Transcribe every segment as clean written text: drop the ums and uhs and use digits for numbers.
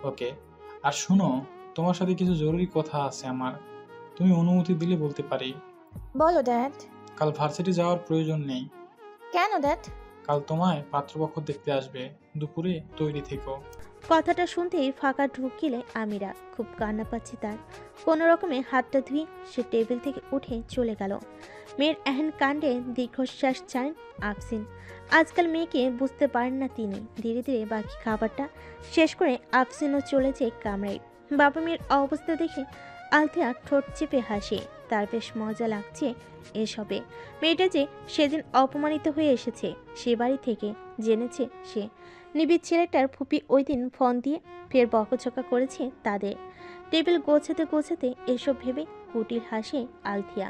ওকে। আর শোনো, তোমার সাথে কিছু জরুরি কথা আছে আমার। তুমি অনুমতি দিলে বলতে পারি। বলো ড্যাড। কাল ভার্সিটি যাওয়ার প্রয়োজন নেই। কেন ড্যাড? কাল তোমায় পাত্রপক্ষ দেখতে আসবে। দুপুরে তৈরি থেকো। কথাটা শুনতেই ফাঁকা ঢুকিলে আমিরা খুব কান্না পাচ্ছে তার। কোনো রকমে হাতটা ধুয়ে সে টেবিল থেকে উঠে চলে গেল। মেয়ের এহেন কাণ্ডে দীর্ঘশ্বাস ছাড়েন আফসিন। আজকাল মেয়েকে বুঝতে পারেন না তিনি। ধীরে ধীরে বাকি খাবারটা শেষ করে আফসিনও চলে যায় কামরায়। বাবা মেয়ের অবস্থা দেখে আলথিয়া ঠোঁট চেপে হাসে। তার বেশ মজা লাগছে এসবে। মেয়েটা যে সেদিন অপমানিত হয়ে এসেছে সে বাড়ি থেকে, জেনেছে সে। নিবিড় ছেলেটার ফুপি ওই দিন ফোন দিয়ে ফের বকঝকা করেছে তাদের। টেবিল গোছাতে গোছাতে এসব ভেবে কুটিল হাসে আলথিয়া।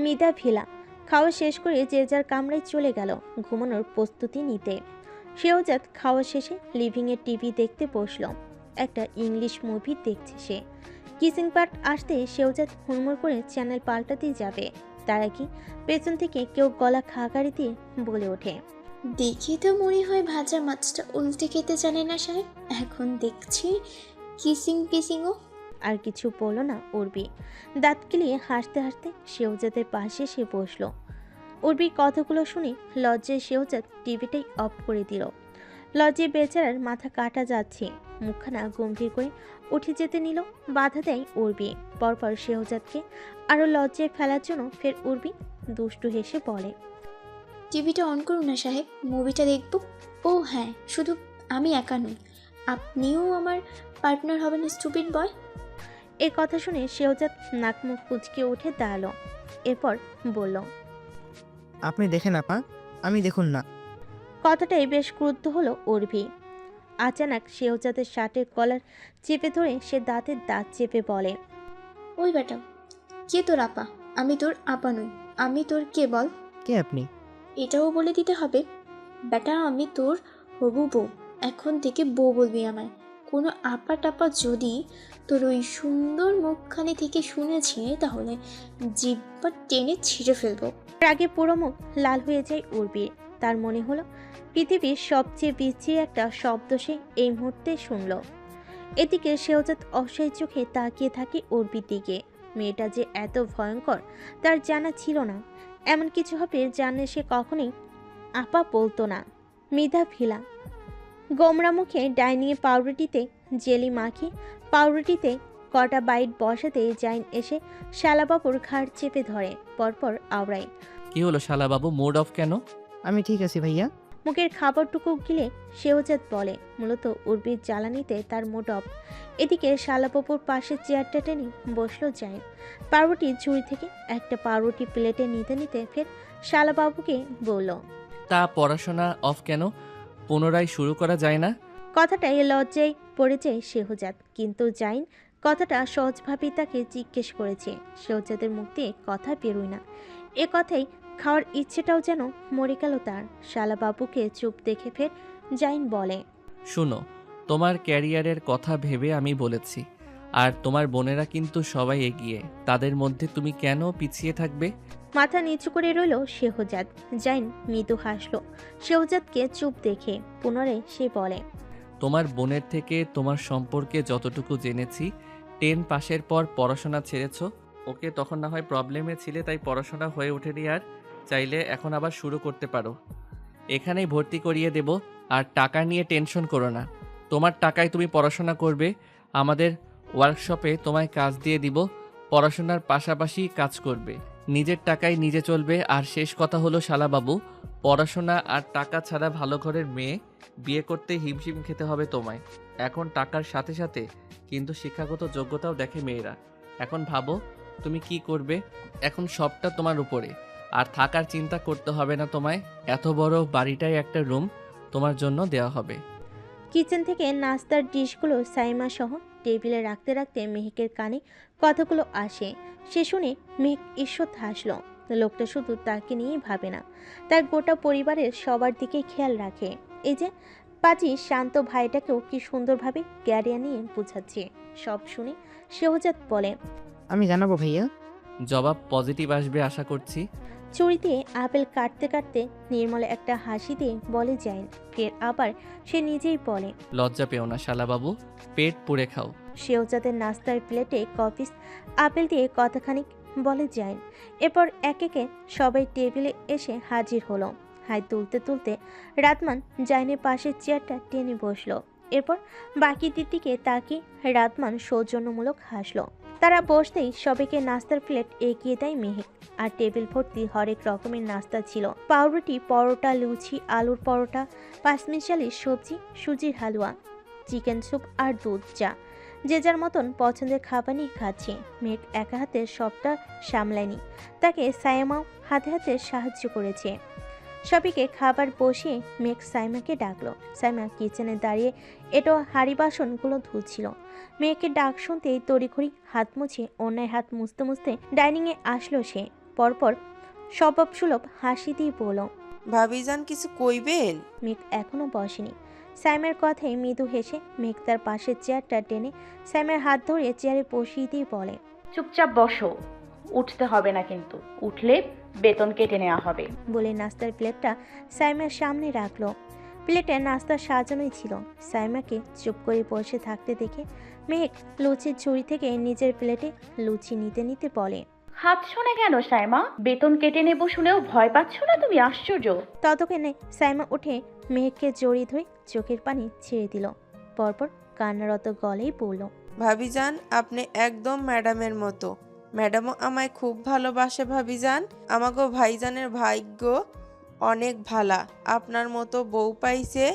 মিদা ভিলা খাওয়া শেষ করে যে যার কামরায় চলে গেল ঘুমানোর প্রস্তুতি নিতে। শেহজাদ খাওয়া শেষে লিভিংয়ে টিভি দেখতে বসল। একটা ইংলিশ মুভি দেখছে সে। কিসিং পার্ট আসতে শেহজাদ হুড়মুড় করে চ্যানেল পাল্টাতেই যাবে, তার আগে পেছন থেকে কেউ গলা খাগাড়ি দিয়ে বলে ওঠে, দেখে তো মনে হয় ভাজা মাছটা উল্টে খেতে জানে না সাহেব। এখন দেখছি কিসিং পিসিংও। আর কিছু বলল না উর্বি। দাঁত কিলিয়ে হাসতে হাসতে শেহজাদের পাশে সে বসল। উর্বির কথাগুলো শুনে লজ্জায় শেহজাদ টিভিটাই অফ করে দিল। লজ্জায় বেচারার মাথা কাটা যাচ্ছে। মুখখানা গম্ভীর করে উঠে যেতে নিল, বাধা দেয় উর্বি। পরপর শেহজাদকে আরও লজ্জায় ফেলার জন্য ফের উর্বি দুষ্টু হেসে বলে, টিভিটা অন করুন না সাহেব, মুভিটা দেখব। ও হ্যাঁ, শুধু আমি একা নই, আপনিও আমার পার্টনার হবেন স্টুপিড বয়। এই কথা শুনে শেহজাদ নাক মুখ কুঁচকে উঠে দাঁড়ালো। এরপর বলল, আপনি দেখেন আপা, আমি দেখুন না। কথাটাই বেশ ক্রুদ্ধ হলো উর্বি। আচানক শেহজাদের শার্টের কলার চেপে ধরে সে দাঁতের দাঁত চেপে বলে, ওই বেটা, কে তোর আপা? আমি তোর আপা নই, আমি তোর কে বল? কে আপনি? এটাও বলে দিতে হবে? বেটা, আমি তোর হবু বউ। এখন থেকে বউ বলবি আমায়। কোনো আপা টাপা যদি তোর ওই সুন্দর মুখখানি থেকে শুনেছি, তাহলে জিব্বা টেনে ছিঁড়ে ফেলবো। রাগে পুরো মুখ লাল হয়ে যায় উর্বির। তার মনে হলো পৃথিবীর সবচেয়ে বিশ্রী একটা শব্দ সে এই মুহূর্তে শুনল। এদিকে শেহজাদ অসহায় চোখে তাকিয়ে থাকে উর্বির দিকে। মেয়েটা যে এত ভয়ঙ্কর তার জানা ছিল না। এমন কিছু হবে জানলে সে কখনোই আপা বলতো না। মৃধা ভিলা গোমরা মুখে ডাইনিয়ে পাউরুটিতে জেলি মাখি পাউরুটিতে কটা বাইট বসাতে জাইন এসে শালাবাবুর ঘাড় চেপে ধরে, পরপর আওড়ায়। কি হলো শালাবাবু, মুড অফ কেন? আমি ঠিক আছি ভাইয়া। মুখের খাবারটুকু গিলে শেহজাদ বলে, মূলত উর্বির জ্বালানিতে তার মুড অফ। এদিকে শালাবাবুর পাশে চেয়ারটা টেনে বসলো জাইন। পাউরুটির ঝুড়ি থেকে একটা পাউরুটি প্লেটে নিতে নিতে ফের শালাবাবুকে বলল, তা পড়াশোনা অফ কেন? পুনরায় শুরু করা যায় না? কথাটাই লজ্জায় পড়ে যায় শেহজাদ। কিন্তু জাইন কথাটা সহজভাবেই তাকে জিজ্ঞেস করেছে। শেহজাদের মুখ দিয়ে কথা বেরোয় না। এ কথাই খাওয়ার ইচ্ছেটাও যেন মরে গেল তার। শালাবাবুকে চুপ দেখে ফের জাইন বলে, শুনো, তোমার ক্যারিয়ারের কথা ভেবে আমি বলেছি। আর তোমার বোনেরা কিন্তু সবাই এগিয়ে, তাদের মধ্যে তুমি কেন পিছিয়ে থাকবে? মাথা নিচু করে রইল শেহজাদ। জাইন মৃদু হাসল শেহজাদকে চুপ দেখে। পুনরায় সে বলে, তোমার বোনের থেকে তোমার সম্পর্কে যতটুকু জেনেছি, 10 পাশের পর পড়াশোনা ছেড়েছ। ওকে, তখন না হয় প্রবলেমে ছিলে তাই পড়াশোনা হয়ে ওঠেনি, আর চাইলে এখন আবার শুরু করতে পারো। এখানেই ভর্তি করিয়ে দেব। আর টাকা নিয়ে টেনশন করো না, তোমার টাকায় তুমি পড়াশোনা করবে। আমাদের ওয়ার্কশপে তোমায় কাজ দিয়ে দিব, পড়াশোনার পাশাপাশি কাজ করবে, নিজের টাকায় নিজে চলবে। আর শেষ কথা হলো শালাবাবু, পড়াশোনা আর টাকা ছাড়া ভালো ঘরের মেয়ে বিয়ে করতে হিমশিম খেতে হবে তোমায়। এখন টাকার সাথে সাথে কিন্তু শিক্ষাগত যোগ্যতাও দেখে মেয়েরা। এখন ভাবো তুমি কি করবে। এখন সবটা তোমার উপরে, আর থাকার চিন্তা করতে হবে না তোমায়। এত বড় বাড়িটাই একটা রুম তোমার জন্য দেওয়া হবে। কিচেন থেকে নাস্তার ডিশগুলো সাইমা সহ টেবিলে রাখতে রাখতে মেহেকের কানে কথাগুলো আসে। সে শুনে মেহেক ঈষৎ হাসল। লোকটা শুধু তাকে নিয়েই ভাবে না, তার গোটা পরিবারের সবার দিকে খেয়াল রাখে। এই যে পাজি শান্ত ভাইটাকেও কি সুন্দরভাবে গ্যারিয়া নিয়ে বুঝাচ্ছে। সব শুনে শেহজাদ বলে, আমি জানাবো ভাইয়া। জবাব পজিটিভ আসবে আশা করছি। ছুরি দিয়ে আপেল কাটতে কাটতে নির্মল একটা হাসি দিয়ে বলে জাইন। ফের আবার সে নিজেই বলে, লজ্জা পেও না শালাবাবু, পেট পুড়ে খাও। সেও যাতে নাস্তার প্লেটে কপিস আপেল দিয়ে কতখানিক বলে জাইন। এরপর এক একে সবাই টেবিলে এসে হাজির হলো। হাই তুলতে তুলতে রাতমান জাইনের পাশের চেয়ারটা টেনে বসলো। এরপর বাকিদের দিকে তাকিয়ে রাতমান সৌজন্যমূলক হাসলো। তারা বসতেই সবাইকে নাস্তার প্লেট এগিয়ে দেয় মেহেক। আর টেবিল ভর্তি হরেক রকমের নাস্তা ছিল। পাউরুটি, পরোটা, লুচি, আলুর পরোটা, পাঁচমিশালি সবজি, সুজির হালুয়া, চিকেন স্যুপ আর দুধ চা। যে যার মতন পছন্দের খাবার নিয়ে খাচ্ছে। মেঘ একা হাতে সবটা সামলায়নি, তাকে সাইমাও হাতে হাতে সাহায্য করেছে। সবাইকে খাবার বসিয়ে মেঘ সাইমাকে ডাকলো। সাইমা কিচেনে দাঁড়িয়ে এটো হাঁড়ি বাসনগুলো ধুচ্ছিল। মেয়েকে ডাক শুনতেই তড়িঘড়ি হাত মুছে অন্যায় হাত মুছতে মুছতে ডাইনিংয়ে আসলো সে। পরপর স্বভাবসুলভ হাসি দিয়ে বলল, ভাবিজান কিছু কইবেন? মেঘ এখনো বসেনি। সাইমের কথায় মৃদু হেসে মেঘ তার পাশের চেয়ারটা টেনে সাইমের হাত ধরে চেয়ারে বসিয়ে দিয়ে বলে, চুপচাপ বসো, উঠতে হবে না, কিন্তু উঠলে বেতন কেটে নেওয়া হবে। বলে নাস্তার প্লেটটা সাইমার সামনে রাখলো। প্লেটে নাস্তা সাজানোই ছিল। সাইমাকে চুপ করে বসে থাকতে দেখে মেঘ লুচির ঝুড়ি থেকে নিজের প্লেটে লুচি নিতে নিতে বলে, হাত শোনে কেন সাইমা? বেতন কেটে নেবো শুনেও ভয় পাচ্ছ না তুমি? আশ্চর্য। ততক্ষণে সাইমা উঠে মেঘকে জড়িয়ে ধরে চোখের পানি ছেড়ে দিল। পরপর কান্নারত গলেই বলল, ভাবিজান আপনি একদম ম্যাডামের মতো। ম্যাডামও আমায় খুব ভালোবাসে ভাবিজান। আমাগো ভাইজানের ভাগ্য অনেক ভালা, আপনার মতো বউ পাইছে।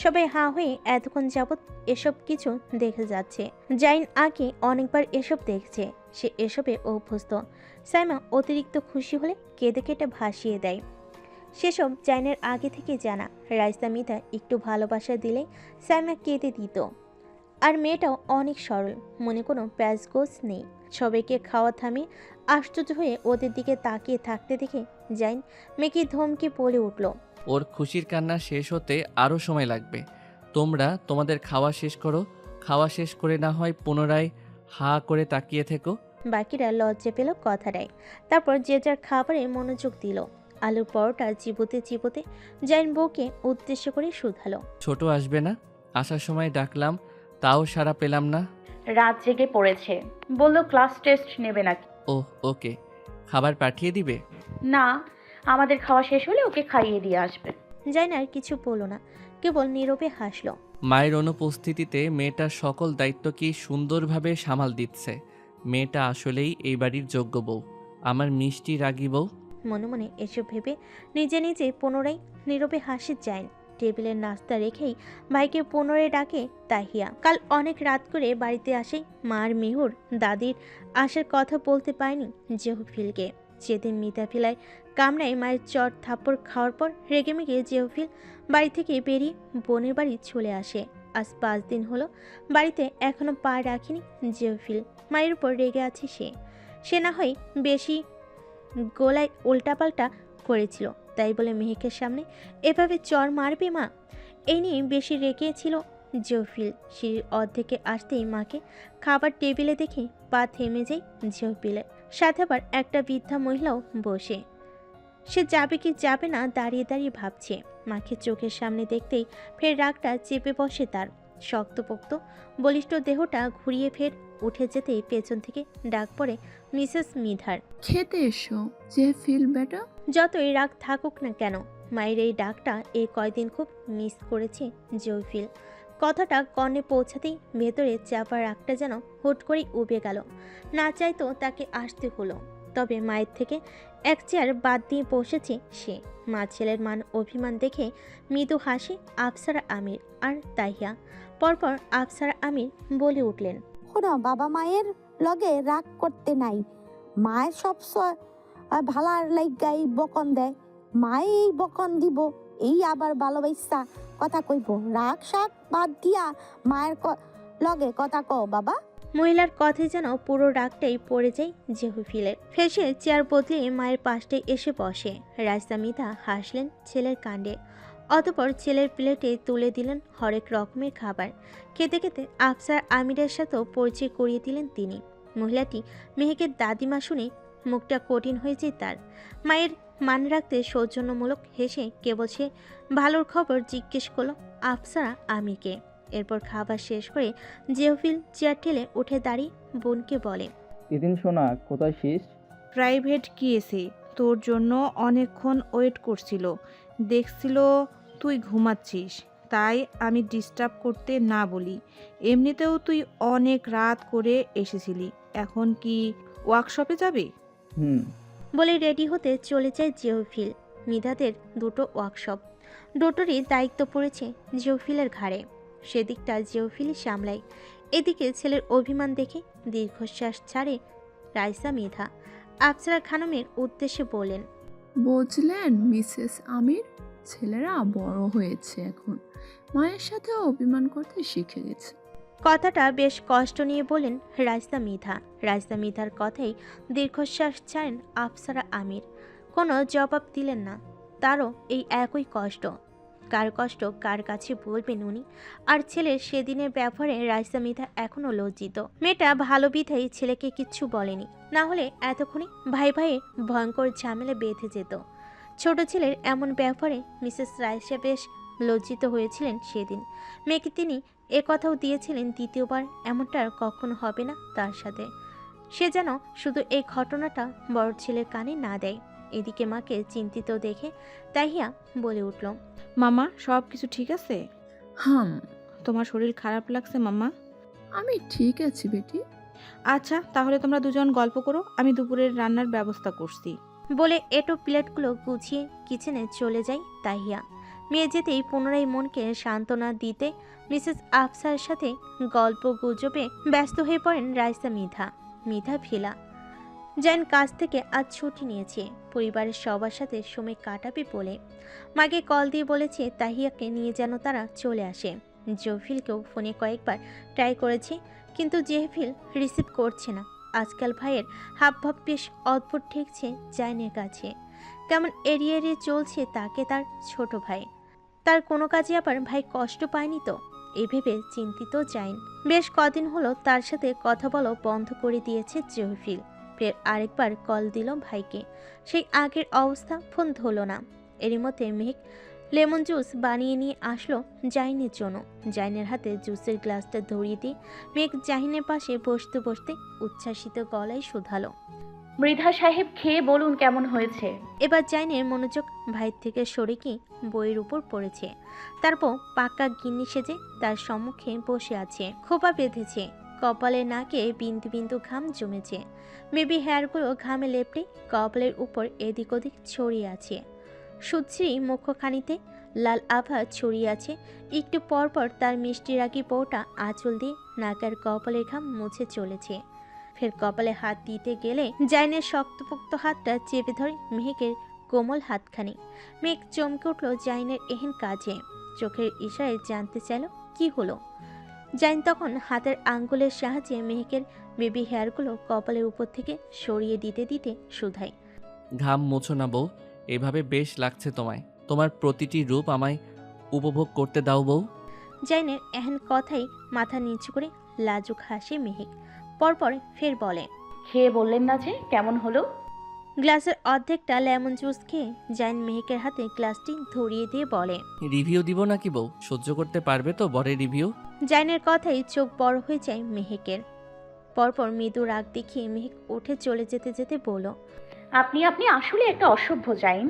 সবাই হাঁ হয়ে এতক্ষণ যাবৎ এসব কিছু দেখে যাচ্ছে। জাইন আগে অনেকবার এসব দেখছে, সে এসবে অভ্যস্ত। সাইমা অতিরিক্ত খুশি হলে কেঁদে কেটে ভাসিয়ে দেয়। সেসব জাইনের আগে থেকে জানা। রাইসা মিতা একটু ভালোবাসা দিলেই সাইমা কেঁদে দিত। আর মেয়েটাও অনেক সরল, মনে কোনো প্যাচগোছ নেই। সবাইকে খাওয়া থামিয়ে আশ্চর্য হয়ে ওদের দিকে তাকিয়ে থাকতে দেখে জাইন মেয়েকে ধমকে বলে উঠল, ওর খুশির কান্না শেষ হতে আরও সময় লাগবে। তোমরা তোমাদের খাওয়া শেষ করো, খাওয়া শেষ করে না হয় পুনরায় হা করে তাকিয়ে থেকো। বাকিরা লজ্জা পেল কথাটাই। তারপর যে যার খাবারে মনোযোগ দিল। আলুর পরোটা চিবোতে চিবোতে জাইন বউকে উদ্দেশ্য করে শুধালো, ছোট আসবে না? আসার সময় ডাকলাম, তাও সাড়া পেলাম না। রাত জেগে পড়েছে, বললো ক্লাস টেস্ট নেবে নাকি। ওহ ওকে, খাবার পাঠিয়ে দিবে? না, আমাদের খাওয়া শেষ হলে ওকে খাইয়ে দিয়ে আসবে। জাইন আর কিছু বলল না, কেবল নীরবে হাসলো। মায়ের অনুপস্থিতিতে মেয়েটার সকল দায়িত্ব কি সুন্দরভাবে সামাল দিচ্ছে। মেয়েটা আসলেই এই বাড়ির যোগ্য বউ, আমার মিষ্টি রাগী বউ। মনে মনে এসব ভেবে নিজে নিজে পুনরায় নীরবে হাসি জাইন। টেবিলের নাস্তা রেখেই ভাইকে পুনরায় ডাকে তাহিয়া। কাল অনেক রাত করে বাড়িতে আসে মার মেহুর দাদির আসার কথা বলতে পারেনি জেহফিলকে। সেদিন মিতাফিলায় কামরায় মায়ের চট থাপ্পড় খাওয়ার পর রেগেমেগে জেহফিল বাড়ি থেকে বেরিয়ে বোনের বাড়ি চলে আসে। আজ 5 দিন হলো বাড়িতে এখনো পা রাখেনি জেহফিল। মায়ের উপর রেগে আছে সে না হয় বেশি গোলায় উল্টাপাল্টা করেছিল, তাই বলে মেহেকের সামনে এভাবে চর মারবে মা? এই নিয়ে বেশি রেগেছিল জেহফিল। সিঁড়ির অর্ধেকে আসতেই মাকে খাবার টেবিলে দেখে পা থেমে যায় জেহফিলের। সাথে আবার একটা বৃদ্ধা মহিলাও বসে। সে যাবে কি যাবে না দাঁড়িয়ে দাঁড়িয়ে ভাবছে। মাকে চোখের সামনে দেখতেই ফের রাগটা চেপে বসে তার। শক্তপোক্ত বলিষ্ঠ দেহটা ঘুরিয়ে ফের উঠে যেতেই পেছন থেকে ডাক পড়ে মিসেস মিধার। খেতে এসো যে ফিল বেটা। যতই রাগ থাকুক না কেন, মায়ের এই ডাকটা এই কয়দিন খুব মিস করেছে জয়ফিল। কথাটা কর্ণে পৌঁছাতেই ভেতরে চাপা রাগটা যেন হুট করেই উবে গেল। না চাইতো তাকে আসতে হলো। তবে মায়ের থেকে এক চেয়ার বাদ দিয়ে বসেছে সে। মা ছেলের মান অভিমান দেখে মৃদু হাসি আফসারা আমির আর তাহিয়া। পরপর আফসারা আমির বলে উঠলেন, শোনো, বাবা মায়ের লগে রাগ করতে নাই। মায়ের সব ভালার লাইগাই বকন দেয়, মায়ে এই বকন দিব, এই আবার ভালোবাসা কথা কইব। রাগ শাক বাদ দিয়া মায়ের লগে কথা কও বাবা। মহিলার কথায় যেন পুরো রাগটাই পড়ে যায় জেহফিলের। ফেসে চেয়ার বদলে মায়ের পাশটায় এসে বসে। রাইসা মিতা হাসলেন ছেলের কাণ্ডে। অতপর ছেলের প্লেটে তুলে দিলেন হরেক রকমের খাবার। খেতে খেতে আফসার আমিরের সাথেও পরিচয় করিয়ে দিলেন তিনি। মহিলাটি মেহেকের দাদিমা শুনে মুখটা কঠিন হয়েছে তার। মায়ের মান রাখতে সৌজন্যমূলক হেসে কেবল সে ভালোর খবর জিজ্ঞেস করলো আফসারা আমিরকে। এরপর খাবার শেষ করে জেহফিল চেয়ার ঠেলে উঠে দাঁড়িয়ে বোনকে বলে, তিতিন সোনা কোথায় শিস? প্রাইভেট গিয়েছে, তোর জন্য অনেকক্ষণ ওয়েট করছিল, দেখছিল তুই ঘুমাচ্ছিস, তাই আমি ডিস্টার্ব করতে না বলি। এমনিতেও তুই অনেক রাত করে এসেছিলি, এখন কি ওয়ার্কশপে যাবি? বলে রেডি হতে চলে যায় জেহফিল। মিধাদের দুটো ওয়ার্কশপ, দুটোরই দায়িত্ব পড়েছে জেহফিলের ঘাড়ে। সেদিকটা জেহফিলই সামলায়। এদিকে ছেলের অভিমান দেখে দীর্ঘশ্বাস ছাড়ে রাইসা মিধা। আফসারা খানমের উদ্দেশ্যে বলেন, বুঝলেন মিসেস আমির, ছেলেরা বড় হয়েছে, এখন মায়ের সাথে অভিমান করতে শিখে গেছে। কথাটা বেশ কষ্ট নিয়ে বলেন রাইসা মিধা। রাইসা মিধার কথাই দীর্ঘশ্বাস ছাড়েন আফসারা আমির। কোনো জবাব দিলেন না। তারও এই একই কষ্ট। কার কষ্ট কার কাছে বলবেন উনি? আর ছেলের সেদিনের ব্যবহারে রাইসা মিধা এখনও লজ্জিত। মেয়েটা ভালো বিধাই ছেলেকে কিচ্ছু বলেনি, না হলে এতক্ষণে ভাই ভাইয়ে ভয়ঙ্কর ঝামেলা বেঁধে যেত। ছোট ছেলের এমন ব্যবহারে মিসেস রাইসা বেশ লজ্জিত হয়েছিলেন সেদিন। মেয়েকে তিনি কথাও দিয়েছিলেন দ্বিতীয়বার এমনটা আর কখনো হবে না তার সাথে। সে যেন শুধু এই ঘটনাটা বড় ছেলের কানে না দেয়। এদিকে মাকে চিন্তিত দেখে তাহিয়া বলে উঠল, মামা, সব কিছু ঠিক আছে? হাম, তোমার শরীর খারাপ লাগছে মামা? আমি ঠিক আছি বেটি। আচ্ছা, তাহলে তোমরা দুজন গল্প করো, আমি দুপুরের রান্নার ব্যবস্থা করছি। বলে এটো প্লেটগুলো গুছিয়ে কিচেনে চলে যায় তাহিয়া। মেয়ে যেতেই পুনরায় মনকে সান্ত্বনা দিতে মিসেস আফসার সাথে গল্প গুজবে ব্যস্ত হয়ে পড়েন রাইসা মিধা ভিলা। জাইন কাজ থেকে আজ ছুটি নিয়েছে, পরিবারের সবার সাথে সময় কাটাবে বলে। মাকে কল দিয়ে বলেছে তাহিয়াকে নিয়ে যেন তারা চলে আসে। জেহফিলকেও ফোনে কয়েকবার ট্রাই করেছে, কিন্তু জেহফিল রিসিভ করছে না। আজকাল ভাইয়ের হাবভাব বেশ অদ্ভুত ঠেকছে জাইনের কাছে। কেমন এড়িয়ে এড়িয়ে চলছে তাকে তার ছোট ভাই। তার কোনো কাজে আবার ভাই কষ্ট পায়নি তো? এ ভেবে চিন্তিত জাইন। বেশ কদিন হলো তার সাথে কথা বলা বন্ধ করে দিয়েছে জেহফিল। ফের আরেকবার কল দিল ভাইকে, সেই আগের অবস্থা, ফোন ধরল না। এরই মধ্যে মেঘ লেমন জুস বানিয়ে নিয়ে আসলো জাহিনের জন্য। জাহিনের হাতে জুসের গ্লাসটা ধরিয়ে দিয়ে মেঘ জাহিনের পাশে বসতে বসতে উচ্ছ্বাসিত গলায় শুধালো, মৃধা সাহেব, খেয়ে বলুন কেমন হয়েছে। এবার জাহিনের মনোযোগ ভাই থেকে সরে গিয়ে বইয়ের উপর পড়েছে। তারপর পাকা গিন্নি সেজে তার সম্মুখে বসে আছে। খোপা বেঁধেছে, কপালে নাকে বিন্দু বিন্দু ঘাম জমেছে। বেবি হেয়ারগুলো ঘামে লেপটে কপালের উপর এদিক ওদিক ছড়িয়ে আছে। সুশ্রী মুখখানিতে লাল আভা ছড়িয়ে আছে। একটু পরপর তার মিষ্টি রাগি বউটা আঁচল দিয়ে নাকের কপালের ঘাম মুছে চলেছে। ফের কপালে হাত দিতে গেলে জাইনের শক্তপোক্ত হাতটা চেপে ধরে মেহেকের কোমল হাতখানি। মেঘ চমকে উঠল জাইনের এহেন কাজে। চোখের ইশারায় জানতে চাইল কি হলো। জাইন তখন হাতের আঙ্গুলের সাহায্যে মেহেকের বেবি হেয়ারগুলো কপালের উপর থেকে সরিয়ে দিতে দিতে শুধায়, ঘাম মোছো না বউ, এভাবে বেশ লাগছে তোমায়। তোমার প্রতিটি রূপ আমায় উপভোগ করতে দাও বউ। জাইনের এহেন কথাই মাথা নিচু করে লাজুক হাসে মেহেক। পরপর ফের বলে, খেয়ে বললেন না যে কেমন হলো। গ্লাসের অর্ধেকটা লেমন জুস খেয়ে জাইন মেহেকের হাতে গ্লাসটি ধরিয়ে দিয়ে বলে, রিভিউ দিব নাকি বউ? সহ্য করতে পারবে তো বরের রিভিউ? জাইনের কথাই চোখ বড় হয়ে যায় মেহেকের। পরপর মৃদু রাগ দেখিয়ে মেহেক উঠে চলে যেতে যেতে বলল, আপনি আসলে একটা অসভ্য জাইন।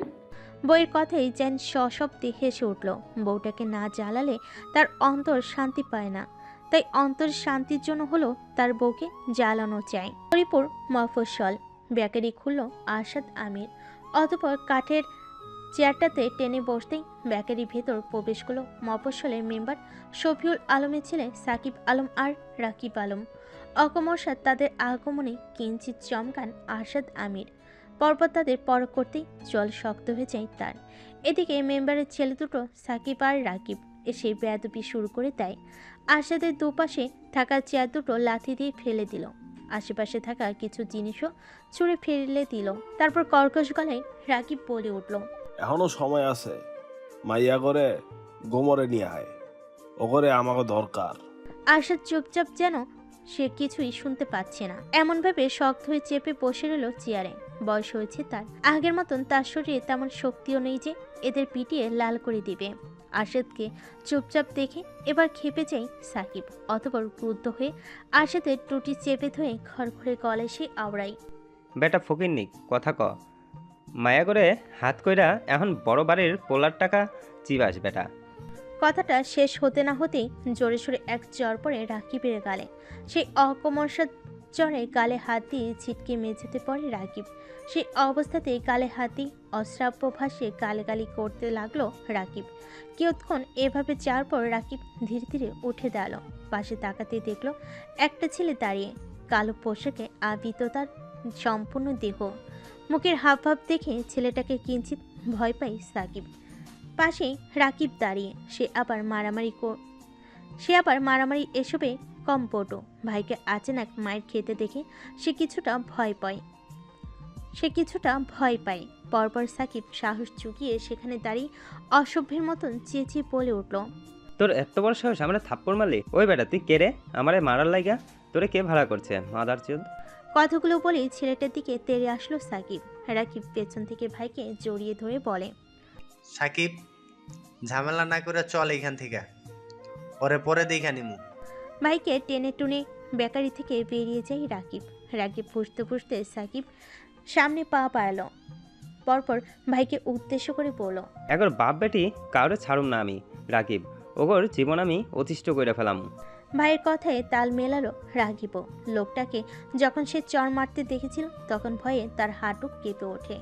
বইয়ের কথাই জাইন সশব্দে হেসে উঠল। বউটাকে না জ্বালালে তার অন্তর শান্তি পায় না, তাই অন্তর শান্তির জন্য হলো তার বউকে জ্বালানো চাই। হরিপুর মফস্বল। বেকারি খুলল আরশাদ আমির। অতঃপর কাঠের চেয়ারটাতে টেনে বসতেই বেকারির ভেতর প্রবেশ করলো মফস্বলের মেম্বার শফিউল আলমের ছেলে সাকিব আলম আর রাকিব আলম। অকমর্ষাৎ তাদের আগমনে কিঞ্চিত চমকান আরশাদ আমির। পরপর তাদের পরখ করতেই জল শক্ত হয়ে যায় তার। এদিকে মেম্বারের ছেলে দুটো সাকিব আর রাকিব এসে বেয়াদবি শুরু করে দেয়। আরশাদের দুপাশে থাকা চেয়ার দুটো লাথি দিয়ে ফেলে দিল। আশেপাশে থাকা কিছু জিনিসও ছুঁড়ে ফেলে দিল। তারপর কর্কশ গলায় রাকিব বলে উঠল, এখনো সময় আছে, মাইয়া করে গোমরে নিয়ে আয়, ও করে আমাকে দরকার। আরশাদ চুপচাপ, যেন সে কিছুই শুনতে পাচ্ছে না, এমনভাবে শক্ত হয়ে চেপে বসে রইল চেয়ারে। বয়স হয়েছে তার। আগের মতন তার শরীরে তেমন শক্তিও নেই যে এদের পিটিয়ে লাল করে দিবে। আরশাদকে চুপচাপ দেখে এবার খেপে যায় সাকিব। অতঃপর ক্রুদ্ধ হয়ে আরশাদের টুটি চেপে ধরে খড়খড়ে গলায় সে আওড়ায়। বেটা ফকিরনি কথা ক, মায়া করে হাত কইরা এখন বড় বাড়ির পোলার টাকা চিবাস বেটা। কথাটা শেষ হতে না হতেই জোরে সোরে এক চর পড়ে রাকিবের গালে। সেই অকমর্ষা চরে গালে হাত দিয়ে ছিটকে মেঝেতে পড়ে রাকিব। সেই অবস্থাতেই গালে হাত দিয়ে অশ্রাব্য ভাষে গালাগালি করতে লাগলো রাকিব। কিয়ৎক্ষণ এভাবে যাওয়ার পর রাকিব ধীরে ধীরে উঠে দাঁড়ালো। পাশে তাকাতে দেখলো একটা ছেলে দাঁড়িয়ে, কালো পোশাকে আবৃত তার সম্পূর্ণ দেহ। মুখের হাবভাব দেখে ছেলেটাকে কিঞ্চিত ভয় পায় সাকিব। পাশে রাকিব দাঁড়িয়ে, সে আবার মারামারি এসবে কম পটু। ভাইকে আচানক মায়ের খেতে দেখে সে কিছুটা ভয় পায়। পরপর সাকিব সাহস চুকিয়ে সেখানে দাঁড়িয়ে অসভ্যের মতন চেঁচিয়ে বলে উঠল, তোর এত বড় সাহস আমরা থাপ্পড় মারলি? ওই বেটা তুই কে রে? আমারে মারার লাইগা তোরে কে ভাড়া করছে মাদার চোদ? কথাগুলো বলেই ছেলেটার দিকে তেড়ে আসলো সাকিব। রাকিব পেছন থেকে ভাইকে জড়িয়ে ধরে বলে, সাকিব, ঝামেলা না করে চল এখান থেকে, পরে দেখা নিমু। ভাইকে টেনে টুনে বেকারি থেকে বেরিয়ে যায় রাকিব। রাকিব ফুসতে ফুসতে সাকিব সামনে পা বাড়ালো। পরপর ভাইকে উদ্দেশ্য করে বলল, একবার বাপ বেটি কাউরে ছাড়ুম না আমি রাকিব, ওগর জীবন আমি অতিষ্ঠ করে ফেলাম। ভাইয়ের কথায় তাল মেলালো রাকিবও। লোকটাকে যখন সে চর মারতে দেখেছিল তখন ভয়ে তার হাঁটু কেঁপে ওঠে।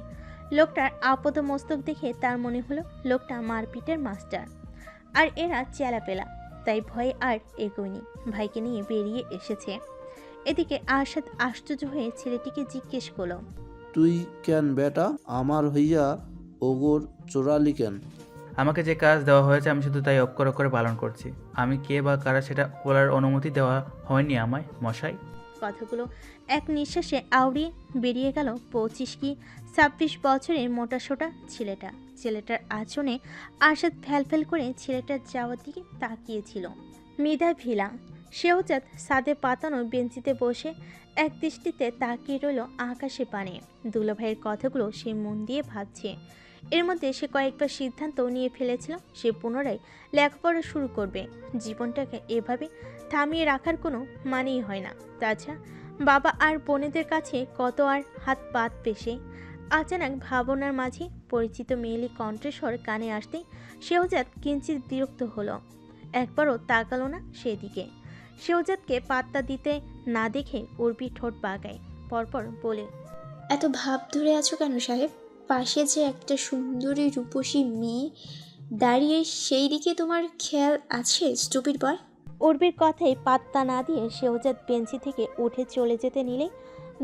লোকটার আপদ মস্তক দেখে তার মনে হলো লোকটা মারপিটের মাস্টার, আর এরা চেলাপেলা, তাই ভয়ে আর এগোয়নি, ভাইকে নিয়ে বেরিয়ে এসেছে। এদিকে আরশাদ আশ্চর্য হয়ে ছেলেটিকে জিজ্ঞেস করলো, তুই কেন বেটা আমার হইয়া ওগর চোরালি কেন? আমাকে যে কাজ দেওয়া হয়েছে আমি শুধু তাই অক্ষর অক্ষরে পালন করছি। আমি কে বা কারা সেটা বলার অনুমতি দেওয়া হয়নি আমায় মশাই। কথাগুলো এক নিঃশ্বাসে আউড়িয়ে বেরিয়ে গেল 25 কি 26 বছরের মোটাসোটা ছেলেটার আচরণে আরশাদ ফ্যালফ্যাল করে ছেলেটার যাওয়ার দিকে তাকিয়েছিল। মৃধা ভিলা শেহজাদ সাদে পাতানো বেঞ্চিতে বসে এক দৃষ্টিতে তাকিয়ে রইল আকাশে পানে। দুলাভাইয়ের কথাগুলো সে মন দিয়ে ভাবছে। এর মধ্যে সে কয়েকবার সিদ্ধান্ত নিয়ে ফেলেছিল সে পুনরায় লেখাপড়া শুরু করবে। জীবনটাকে এভাবে থামিয়ে রাখার কোনো মানেই হয় না। তাছাড়া বাবা আর বোনেদের কাছে কত আর হাত পাত পেশে। আচানক ভাবনার মাঝে পরিচিত মেয়েলি কণ্ঠস্বর কানে আসতেই শেহজাদ কিঞ্চিত বিরক্ত হলো। একবারও তাকালো না সেদিকে। শেহজাদকে পাত্তা দিতে না দেখে উর্বি ঠোঁট বাগায়, পরপর বলে, এত ভাব ধরে আছো কেন সাহেব? পাশে যে একটা সুন্দরী রূপসী মেয়ে দাঁড়িয়ে, সেই দিকে তোমার খেয়াল আছে স্টুপিড বয়? উর্বির কথায় পাত্তা না দিয়ে শেহজাদ বেঞ্চি থেকে উঠে চলে যেতে নিলে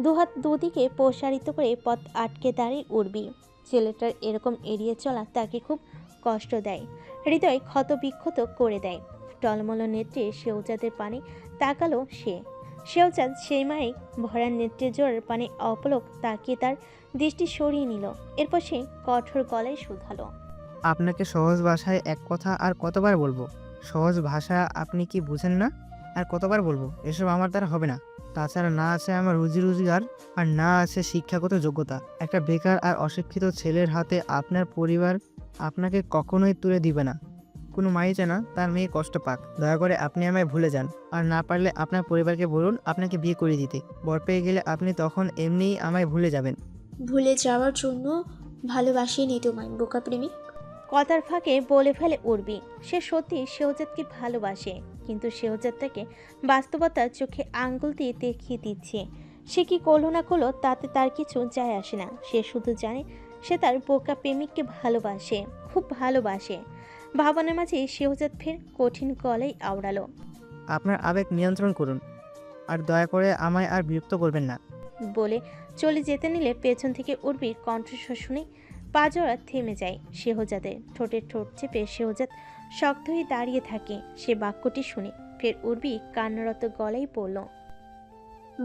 দুহাত দুদিকে প্রসারিত করে পথ আটকে দাঁড়িয়ে উর্বি। ছেলেটার এরকম এড়িয়ে চলা তাকে খুব কষ্ট দেয়, হৃদয় ক্ষতবিক্ষত করে দেয়। টলমল নেত্রে শেহজাদের পানে তাকালো সে। শেহজাদ সেই মায়ে ভরা নেত্রে জোরের পানে অপলক তাকিয়ে তার দৃষ্টি সরিয়ে নিল। এরপর সে কঠোর গলায় শুধালো, আপনাকে সহজ ভাষায় এক কথা আর কতবার বলবো? সহজ ভাষা আপনি কি বুঝেন না? আর কতবার বলবো? এসব আমার দ্বারা হবে না। তাছাড়া না আছে আমার রুজি রোজগার, আর না আছে শিক্ষাগত যোগ্যতা। একটা বেকার আর অশিক্ষিত ছেলের হাতে আপনার পরিবার আপনাকে কখনোই তুলে দিবে না। কোনো মাই চায় না তার মেয়ে কষ্ট পাক। দয়া করে আপনি আমায় ভুলে যান, আর না পারলে আপনার পরিবারকে বলুন আপনাকে বিয়ে করে দিতে। বর পেয়ে গেলে আপনি তখন এমনিই আমায় ভুলে যাবেন। ভুলে যাওয়ার জন্য ভালোবাসিনি তোমায় বোকা প্রেমিক। কথার ফাঁকে বলে ফেলে উর্বি। সে সত্যি শেহজাদকে ভালোবাসে, কিন্তু শেহজাদ তাকে বাস্তবতার চোখে আঙ্গুল দিয়ে দেখিয়ে দিচ্ছে। সে কি করলো না করলো তাতে তার কিছু যায় আসে না। সে শুধু জানে সে তার বোকা প্রেমিককে ভালোবাসে, খুব ভালোবাসে। ভাবনার মাঝে শেহজাদ ফের কঠিন গলায় আওড়ালো, আপনার আবেগ নিয়ন্ত্রণ করুন, আর দয়া করে আমায় আর বিরক্ত করবেন না। বলে চলে যেতে নিলে পেছন থেকে উর্বির কণ্ঠস্বর শুনে পাজরা থেমে যায় শেহজাদের। ঠোঁটে ঠোঁট চেপে শেহজাদ শক্ত হয়ে দাঁড়িয়ে থাকে। সে বাক্যটি শুনে ফের উর্বি কান্নারত গলায় বলল,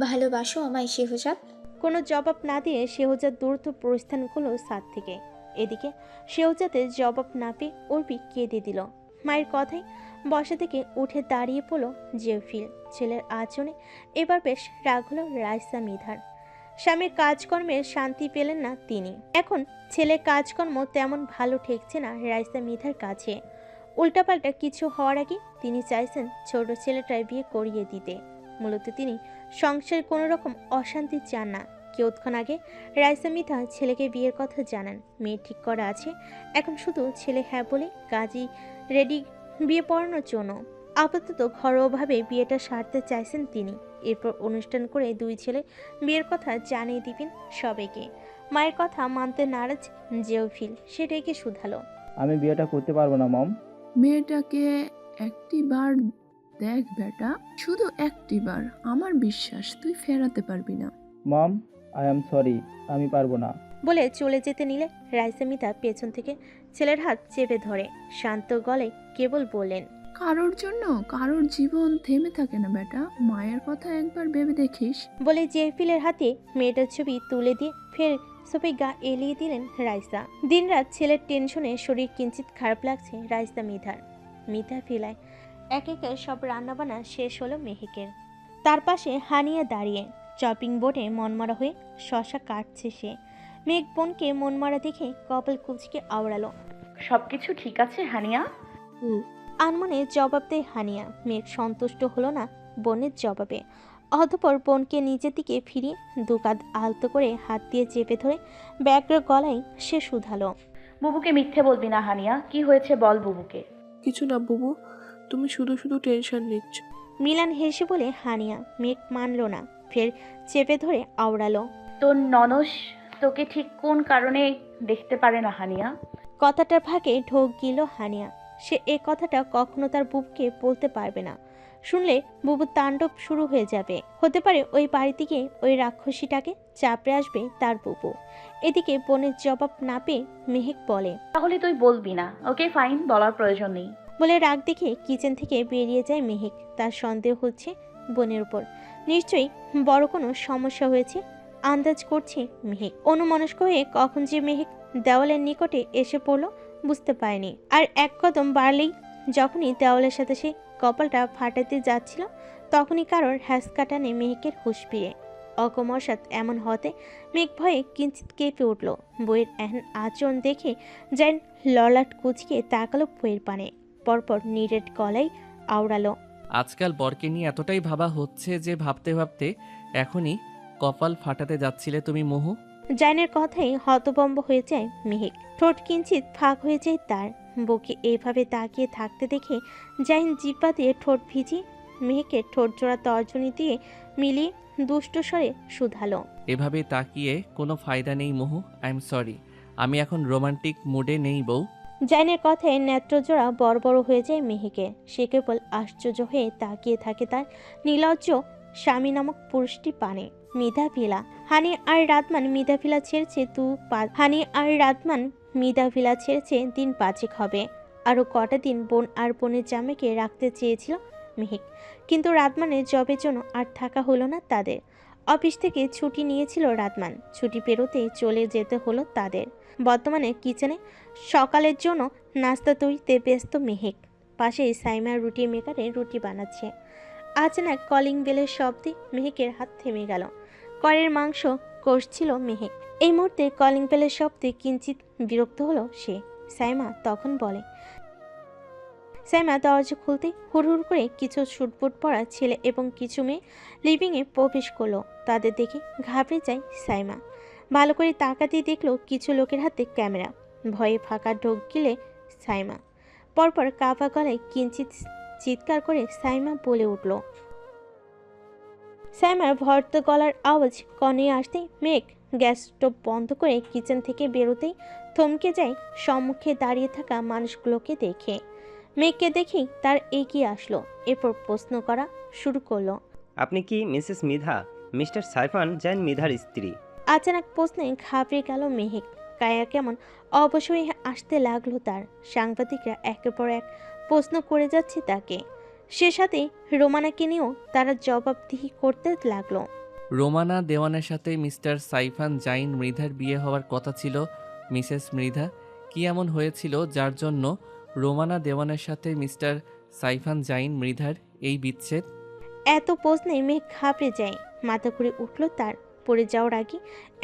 ভালোবাসো আমায় শেহজাদ? কোনো জবাব না দিয়ে শেহজাদ দ্রুত প্রস্থান করলো ছাদ থেকে। এদিকে শেহজাদের জবাব না পেয়ে উর্বি কেঁদে দিল। মায়ের কথায় বসা থেকে উঠে দাঁড়িয়ে পড়ল জেফিল। ছেলের আচরণে এবার বেশ রাগ হলো রাইসা মৃধার। স্বামীর কাজকর্মের শান্তি পেলেন না তিনি। এখন ছেলে কাজকর্ম তেমন ভালো ঠেকছে না রাইসা মৃধার কাছে। উল্টাপাল্টা কিছু হওয়ার আগে তিনি চাইছেন ছোট ছেলেটার বিয়ে করিয়ে দিতে। মূলত তিনি সংসারে কোনো রকম অশান্তি চান না। কিছুক্ষণ আগে রাইসা মৃধা ছেলেকে বিয়ের কথা জানান। মেয়ে ঠিক করা আছে, এখন শুধু ছেলে হ্যাঁ বলে কাজী রেডি বিয়ে পড়ানোর জন্য। আপাতত ঘরোয়াভাবে বিয়েটা সারতে চাইছেন তিনি। এরপর অনুষ্ঠান করে দুই ছেলে বিয়ের কথা জানিয়ে দিবেন সবাইকে। মায়ের কথা মানতে নারাজ জেওফিল, সেটাকে শুধালো। আমি বিয়েটা করতে পারবো না মম। মেয়েটাকে একটিবার দেখ বেটা, শুধু একটিবার। আমার বিশ্বাস তুই ফেরাতে পারবি না। মম, আই এম সরি, আমি পারবো না। বলে চলে যেতে নিলে রাইসা মৃধা পেছন থেকে ছেলের হাত চেপে ধরে শান্ত গলায় কেবল বললেন, কারোর জন্য কারোর জীবন থেমে থাকে না বেটা, মায়ের কথা একবার ভেবে দেখিস। বলে জেফিলের হাতে মেয়েটার ছবি তুলে দিয়ে ফের সোফে গা এলিয়ে দিলেন রাইসা। দিনরাত ছেলের টেনশনে শরীর কিঞ্চিত খারাপ লাগছে রাইসা মৃধার। মৃধা ফিলায় এক একে সব রান্নাবান্না শেষ হলো মেহেকের। তার পাশে হানিয়া দাঁড়িয়ে চপিং বোর্ডে মনমরা হয়ে শশা কাটছে সে। মেঘ বোনকে মনমরা দেখে কপাল কুচকে আওড়ালো। সবকিছু ঠিক আছে হানিয়া? আনমনে জবাব দেয় হানিয়া। মেঘ সন্তুষ্ট হলো না বোনের জবাবে। অতঃপর বোনকে নিজের দিকে ফিরিয়ে দুকাঁধ আলতো করে হাত দিয়ে চেপে ধরে ব্যাগ্র গলায় সে শুধালো, বুবুকে মিথ্যে বলবি না হানিয়া, কি হয়েছে বল বুবুকে। কিছু না বুবু, তুমি শুধু শুধু টেনশন নিচ্ছ। মিলান হেসে বলে হানিয়া। মেঘ মানল না, ফের চেপে ধরে আওড়ালো, তোর ননস তোকে ঠিক কোন কারণে দেখতে পারে না হানিয়া? কথাটার ভাগে ঢোক গিল হানিয়া। সে এ কথাটা কখনো তার বুবুকে বলতে পারবে না। শুনলে বুবুর তাণ্ডব শুরু হয়ে যাবে। হতে পারে ওই বাড়ি থেকে ওই রাক্ষসীটাকে চাপড়ে আসবে তার বুবু। এদিকে বোনের জবাব না পেয়ে মেহেক বলে, তাহলে তুই বলবি না। ওকে ফাইন, বলার প্রয়োজন নেই। বলে রাগ দেখে কিচেন থেকে বেরিয়ে যায় মেহেক। তার সন্দেহ হচ্ছে বোনের উপর নিশ্চয়ই বড় কোনো সমস্যা হয়েছে আন্দাজ করছে মেহেক। অনুমনস্ক হয়ে কখন যে মেহেক দেওয়ালের নিকটে এসে পড়ল বুঝতে পারেনি। আর এক কদম বাড়লেই যখনই দেওয়ালের সাথে সে কপালটা ফাটাতে যাচ্ছিল তখনই কারোর হ্যাঁচকা টানে মেহেকের হুঁশ ফিরে। অকমরসাত এমন হতে মেঘ ভয়ে কিঞ্চিত কেঁপে উঠল। বইয়ের এহেন আচরণ দেখে যেন ললাট কুচকে তাকালো বইয়ের পানে। পরপর নিরেট গলায় আওড়ালো, আজকাল বরকে নিয়ে এতটাই ভাবা হচ্ছে যে ভাবতে ভাবতে এখনই কপাল ফাটাতে যাচ্ছিলে তুমি মোহু। জাইনের কথাই হতভম্ব হয়ে যায় মেহেক। ঠোঁট কিঞ্চিত ফাঁক হয়ে যায় তার। বউকে এইভাবে তাকিয়ে থাকতে দেখে জাইন জিব্বা দিয়ে ঠোঁট ভিজিয়ে মেহেকের ঠোঁট জোড়া তর্জনী দিয়ে মিলিয়ে দুষ্ট স্বরে শুধালো, এভাবে তাকিয়ে কোনো ফায়দা নেই মোহু, আই এম সরি, আমি এখন রোমান্টিক মুডে নেই বউ। জাইনের কথায় নেত্রজোড়া বড় বড় হয়ে যায় মেহেকে। সে কেবল আশ্চর্য হয়ে তাকিয়ে থাকে তার নীলজ্জ স্বামী নামক পুরুষটি পানে। মিধা ভিলা হানি আর রাতমান মিধা ভিলা ছেড়েছে মিধা ভিলা ছেড়েছে দিন 5 হবে। আরও কটা দিন বোন আর বোনের জামাইকে রাখতে চেয়েছিল মেহেক, কিন্তু রাতমানের জবের জন্য আর থাকা হলো না তাদের। অফিস থেকে ছুটি নিয়েছিল রাতমান। ছুটি পেরোতেই চলে যেতে হলো তাদের। বর্তমানে কিচেনে সকালের জন্য নাস্তা তৈরিতে ব্যস্ত মেহেক। পাশেই সাইমা রুটি মেকারে রুটি বানাচ্ছে। আচানক কলিং বেলের শব্দে মেহেকের হাত থেমে গেল। করের মাংস কষছিল মেহেক। এই মুহূর্তে কলিং বেলের শব্দে কিঞ্চিত বিরক্ত হলো সে। সাইমা তখন বলে, সাইমা দরজা খুলতে হুড়হুড় করে কিছু শুটবুট পরা ছেলে এবং কিছু মেয়ে লিভিংয়ে প্রবেশ করলো। তাদের দেখে ঘাবড়ে যায় সাইমা। ভালো করে তাকাতেই দেখলো কিছু লোকের হাতে ক্যামেরা। ভয়ে ফাঁকা ঢোক গিলে সাইমা। পরপর কাঁপা গলায় কিঞ্চিত চিৎকার করে সাইমা বলে উঠল। সাইমার ভর্ত গলার আওয়াজ কনে আসতেই মেঘ গ্যাস স্টোভ বন্ধ করে কিচেন থেকে বেরোতেই থমকে যায় সম্মুখে দাঁড়িয়ে থাকা মানুষগুলোকে দেখে। মেঘকে দেখেই তার এগিয়ে আসলো। এরপর প্রশ্ন করা শুরু করলো, আপনি কি মিসেস মৃধা, মিস্টার সাইফান জাইন মৃধার স্ত্রী? আচানক প্রশ্নে ঘাবড়ে গেল মেহেক। কায়া কেমন অবশ্যই আসতে লাগলো তার। সাংবাদিকরা একের পর এক প্রশ্ন করে যাচ্ছে তাকে। সে সাথে রোমানাকে নিয়েও তারা জবাবদিহি করতে লাগলো। রোমানা দেওয়ানের সাথে মিস্টার সাইফান জাইন মৃধার বিয়ে হওয়ার কথা ছিল। মিসেস মৃধা, কি এমন হয়েছিল যার জন্য রোমানা দেওয়ানের সাথে মিস্টার সাইফান জাইন মৃধার এই বিচ্ছেদ? এত প্রশ্নে মেঘ ঘাবড়ে যায়। মাথা ঘুরে উঠল তার। পড়ে যাওয়ার আগে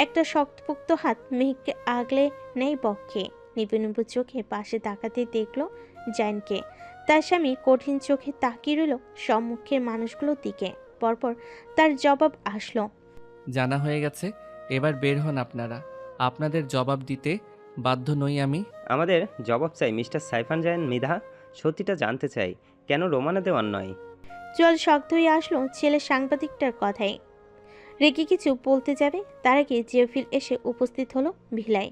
একটা শক্তপোক্ত হাত মেহেককে আগলে নেয় বক্ষে। নিপু নিপু চোখে পাশে তাকাতে দেখল জাইনকে। তার স্বামী কঠিন চোখে তাকিয়ে রইল সম্মুখের মানুষগুলোর দিকে। পরপর তার জবাব আসলো। জানা হয়ে গেছে, এবার বের হন আপনারা। আপনাদের জবাব দিতে বাধ্য নই আমি। আমাদের জবাব চাই মিস্টার সাইফান জায়ান মৃধা। সত্যিটা জানতে চাই, কেন রোমানা দেওয়ার নয়? জল শক্ত হয়ে আসলো ছেলে সাংবাদিকটার কথায়। রেগে কিছু বলতে যাবে তার আগে জিওফিল এসে উপস্থিত হলো ভিলায়।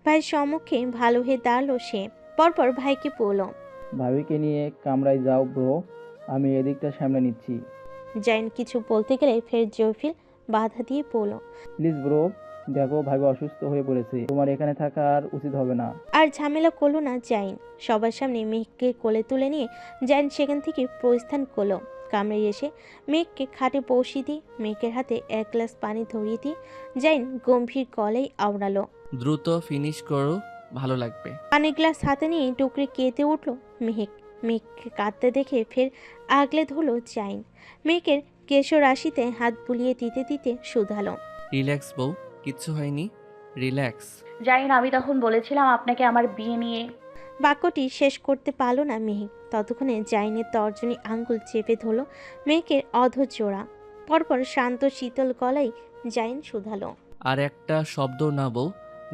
ভাইয়ের সম্মুখে ভালো হয়ে দাঁড়ালো সে। পরপর ভাইকে বলল, ভাবিকে নিয়ে কামরায় যাও ব্রো, আমি এদিকটা সামলে নিচ্ছি। জাইন কিছু বলতে গেলে ফের জিওফিল বাধা দিয়ে বলল, প্লিজ ব্রো, দেখো ভাবি অসুস্থ হয়ে পড়েছে, তোমার এখানে থাকা আর উচিত হবে না। আর ঝামেলা করলো না জাইন। সবার সামনে মেঘকে কোলে তুলে নিয়ে জাইন সেখান থেকে প্রস্থান করলো। কামড়ে এসে মেঘকে খাটে বসিয়ে দিয়ে মেঘের হাতে এক গ্লাস পানি ধরিয়ে দিয়ে জাইন গম্ভীর গলায় আওড়ালো, দ্রুত ফিনিশ করো, ভালো লাগবে। পানির গ্লাস হাতে নিয়ে টুকরে কেঁদে উঠল মেহেক। মেঘকে কাঁদতে দেখে ফের আগলে ধরলো জাইন। মেঘের কেশর রাশিতে হাত বুলিয়ে দিতে দিতে শুধালো, রিল্যাক্স বউ, কিচ্ছু হয়নি, রিল্যাক্স। জাইন, আমি তখন বলেছিলাম আপনাকে আমার বিয়ে নিয়ে। বাক্যটি শেষ করতে পারল না মেহেক। ততক্ষণে জাইনের তর্জনী আঙ্গুল চেপে ধরল মেঘের অধৈর্যরা। পরপর শান্ত শীতল গলায় জাইন শুধালো, আর একটা শব্দ না বউ,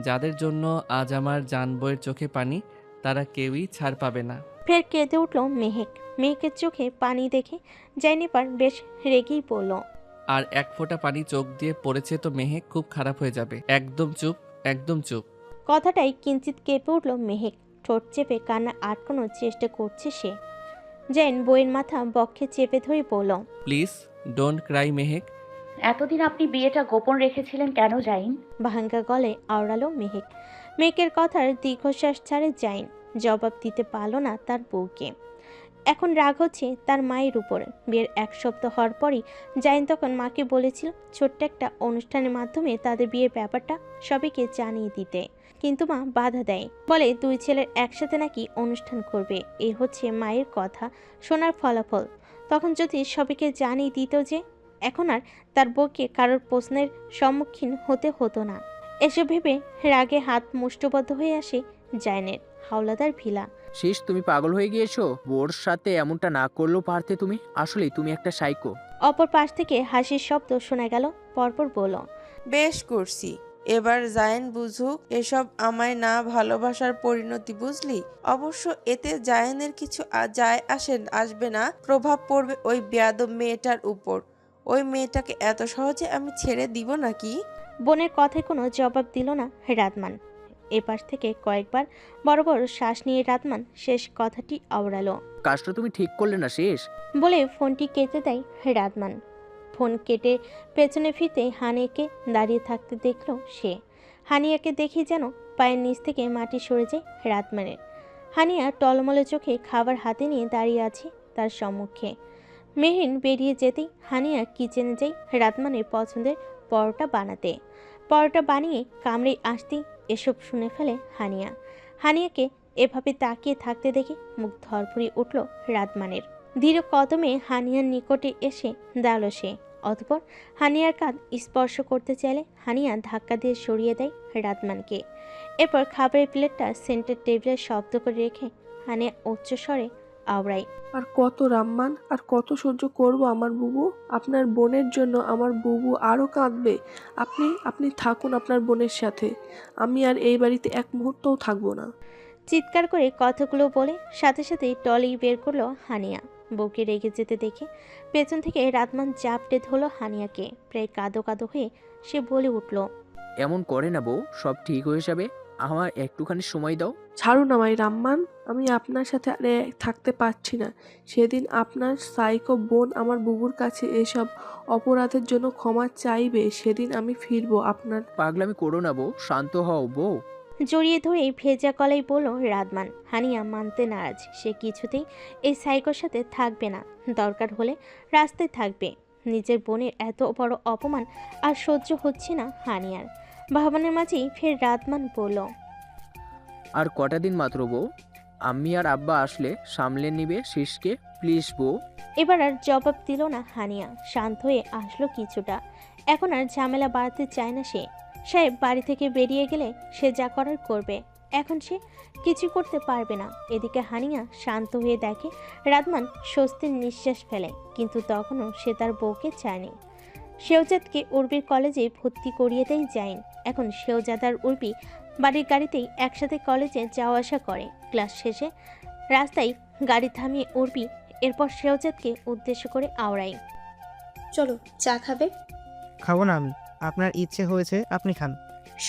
যাদের জন্য আজ আমার জান বইয়ের চোখে পানি, তারা কেউই ছাড় পাবে না। ফের কেঁদে উঠল মেহেক। মেহেকের চোখে পানি দেখে জাইন এবার বেশ রেগেই পড়ল। আর এক ফোঁটা পানি চোখ দিয়ে পড়েছে তো মেহেক খুব খারাপ হয়ে যাবে। একদম চুপ, একদম চুপ। কথাটাই কিঞ্চিত কেঁপে উঠল মেহেক। ঠোঁট চেপে কান্না আটকানোর চেষ্টা করছে সে। জাইন বইয়ের মাথা বক্ষে চেপে ধরে বলল, প্লিজ ডোন্ট ক্রাই মেহেক। এতদিন আপনি বিয়েটা গোপন রেখেছিলেন কেন জাইন? ভাঙ্গা গলে আওড়ালো মেহেক। মেহেকের কথার দীর্ঘশ্বাস ছাড়ে জাইন। জবাব দিতে পারল না তার বউকে। এখন রাগ হচ্ছে তার মায়ের উপর। বিয়ের এক সপ্তাহ হওয়ার পরই জাইন তখন মাকে বলেছিল ছোট্ট একটা অনুষ্ঠানের মাধ্যমে তাদের বিয়ের ব্যাপারটা সবাইকে জানিয়ে দিতে। কিন্তু মা বাধা দেয়, বলে দুই ছেলের একসাথে নাকি অনুষ্ঠান করবে। এই হচ্ছে মায়ের কথা শোনার ফলাফল। তখন যদি সবাইকে জানিয়ে দিত যে এখন আর তার বউকে কারোর প্রশ্নের সম্মুখীন হতে হতো না। এসব ভেবে রাগে হাত মুষ্টিবদ্ধ হয়ে আসে জাইনের। হাওলাদার ভিলা। শেষ, তুমি পাগল হয়ে গিয়েছো? বোর সাথে এমনটা না করলেও পারতে তুমি। আসলেই তুমি একটা সাইকো। অপর পাশ থেকে হাসির শব্দ শোনা গেল। পরপর বলল, বেশ করছি, এবার জায়েন বুঝুক এসব আমায় না ভালোবাসার পরিণতি, বুঝলি? অবশ্য এতে জায়েনের কিছু যায় আসবে না। প্রভাব পড়বে ওই বেয়াদব মেয়েটার উপর। ওই মেয়েটাকে এত সহজে আমি ছেড়ে দিব নাকি? বোনের কথায় কোনো জবাব দিল না রাতমান। এপাশ থেকে কয়েকবার বড় বড় শ্বাস নিয়ে রাতমান শেষ কথাটি আওড়ালো, কাজটা তুমি ঠিক করলে না শেষ। বলে ফোনটি কেটে দেয় রাতমান। ফোন কেটে পেছনে ফিরতে হানিয়াকে দাঁড়িয়ে থাকতে দেখল সে। হানিয়াকে দেখে যেন পায়ের নিচ থেকে মাটি সরে যায় রাতমানের। হানিয়া টলমলে চোখে খাবার হাতে নিয়ে দাঁড়িয়ে আছে তার সম্মুখে। মেহরিন বেরিয়ে যেতেই হানিয়া কিচেনে যায় রাতমানের পছন্দের পরোটা বানাতে। পরোটা বানিয়ে কামড়ে আসতেই এসব শুনে ফেলে হানিয়া। হানিয়াকে এভাবে তাকিয়ে থাকতে দেখে মুখ ধরফরিয়ে উঠল রাতমানের। ধীর কদমে হানিয়ার নিকটে এসে দাঁড়ালো সে। অতঃপর হানিয়ার কাঁধ স্পর্শ করতে চাইলে হানিয়া ধাক্কা দিয়ে সরিয়ে দেয় রাতমানকে। এরপর খাবারের প্লেটটা সেন্টার টেবিলে শব্দ করে রেখে হানিয়া উচ্চস্বরে আওড়ায়, আর কত রাম্মান, আর কত সহ্য করব আমার বুবু? আপনার বোনের জন্য আমার বুবু আরও কাঁদবে। আপনি থাকুন আপনার বোনের সাথে। আমি আর এই বাড়িতে এক মুহূর্তও থাকবো না। চিৎকার করে কথাগুলো বলে সাথে সাথেই টলি বের করলো হানিয়া। বউকে রেগে যেতে দেখে পেছন থেকে রাতমান চাপটে ধরলো হানিয়াকে। প্রায় কাঁদো কাঁদো হয়ে সে বলে উঠল, এমন করে না বউ, সব ঠিক হয়ে যাবে, আমার একটুখানি সময় দাও। ছাড়ুন আমায় রাম্মান, আমি আপনার সাথে আর থাকতে পারছি না। সেদিন আপনার সাইকো বোন আমার বুবুর কাছে এসব অপরাধের জন্য ক্ষমা চাইবে, সেদিন আমি ফিরবো আপনার। পাগলামি করো না বউ, শান্ত হও বউ। জড়িয়ে ধরে ভেজা গলায় বলল রাতমান। হানিয়া মানতে নারাজ। সে কিছুতেই এই সাইকোর সাথে থাকবে না। দরকার হলে রাস্তায় থাকবে। নিজের বোনের এত বড় অপমান আর সহ্য হচ্ছে না হানিয়ার। ভাবনার মাঝেই ফের রাতমান বলল, আর কটা দিন মাত্র বউ, আম্মি আর আব্বা আসলে সামলে নিবে শেষকে, প্লিজ বউ। এবার আর জবাব দিল না হানিয়া। শান্ত হয়ে আসলো কিছুটা। এখন আর ঝামেলা বাড়াতে চায় না সে। সাহেব বাড়ি থেকে বেরিয়ে গেলে সে যা করার করবে, এখন সে কিছু করতে পারবে না। এদিকে হানিয়া শান্ত হয়ে দেখে রাদমান স্বস্তির নিঃশ্বাস ফেলে, কিন্তু তখনও সে তার বউকে চায়নি। শেহজাদকে উর্বির কলেজে ভর্তি করিয়ে দেয় জাইন। এখন শেহজাদ আর উর্বি বাড়ির গাড়িতেই একসাথে কলেজে যাওয়া আসা করে। ক্লাস শেষে রাস্তায় গাড়ি থামিয়ে উর্বি এরপর শেহজাদকে উদ্দেশ্য করে আওড়ায়। চলো চা খাবে? খাবো না আমি, আপনার ইচ্ছে হয়েছে আপনি খান।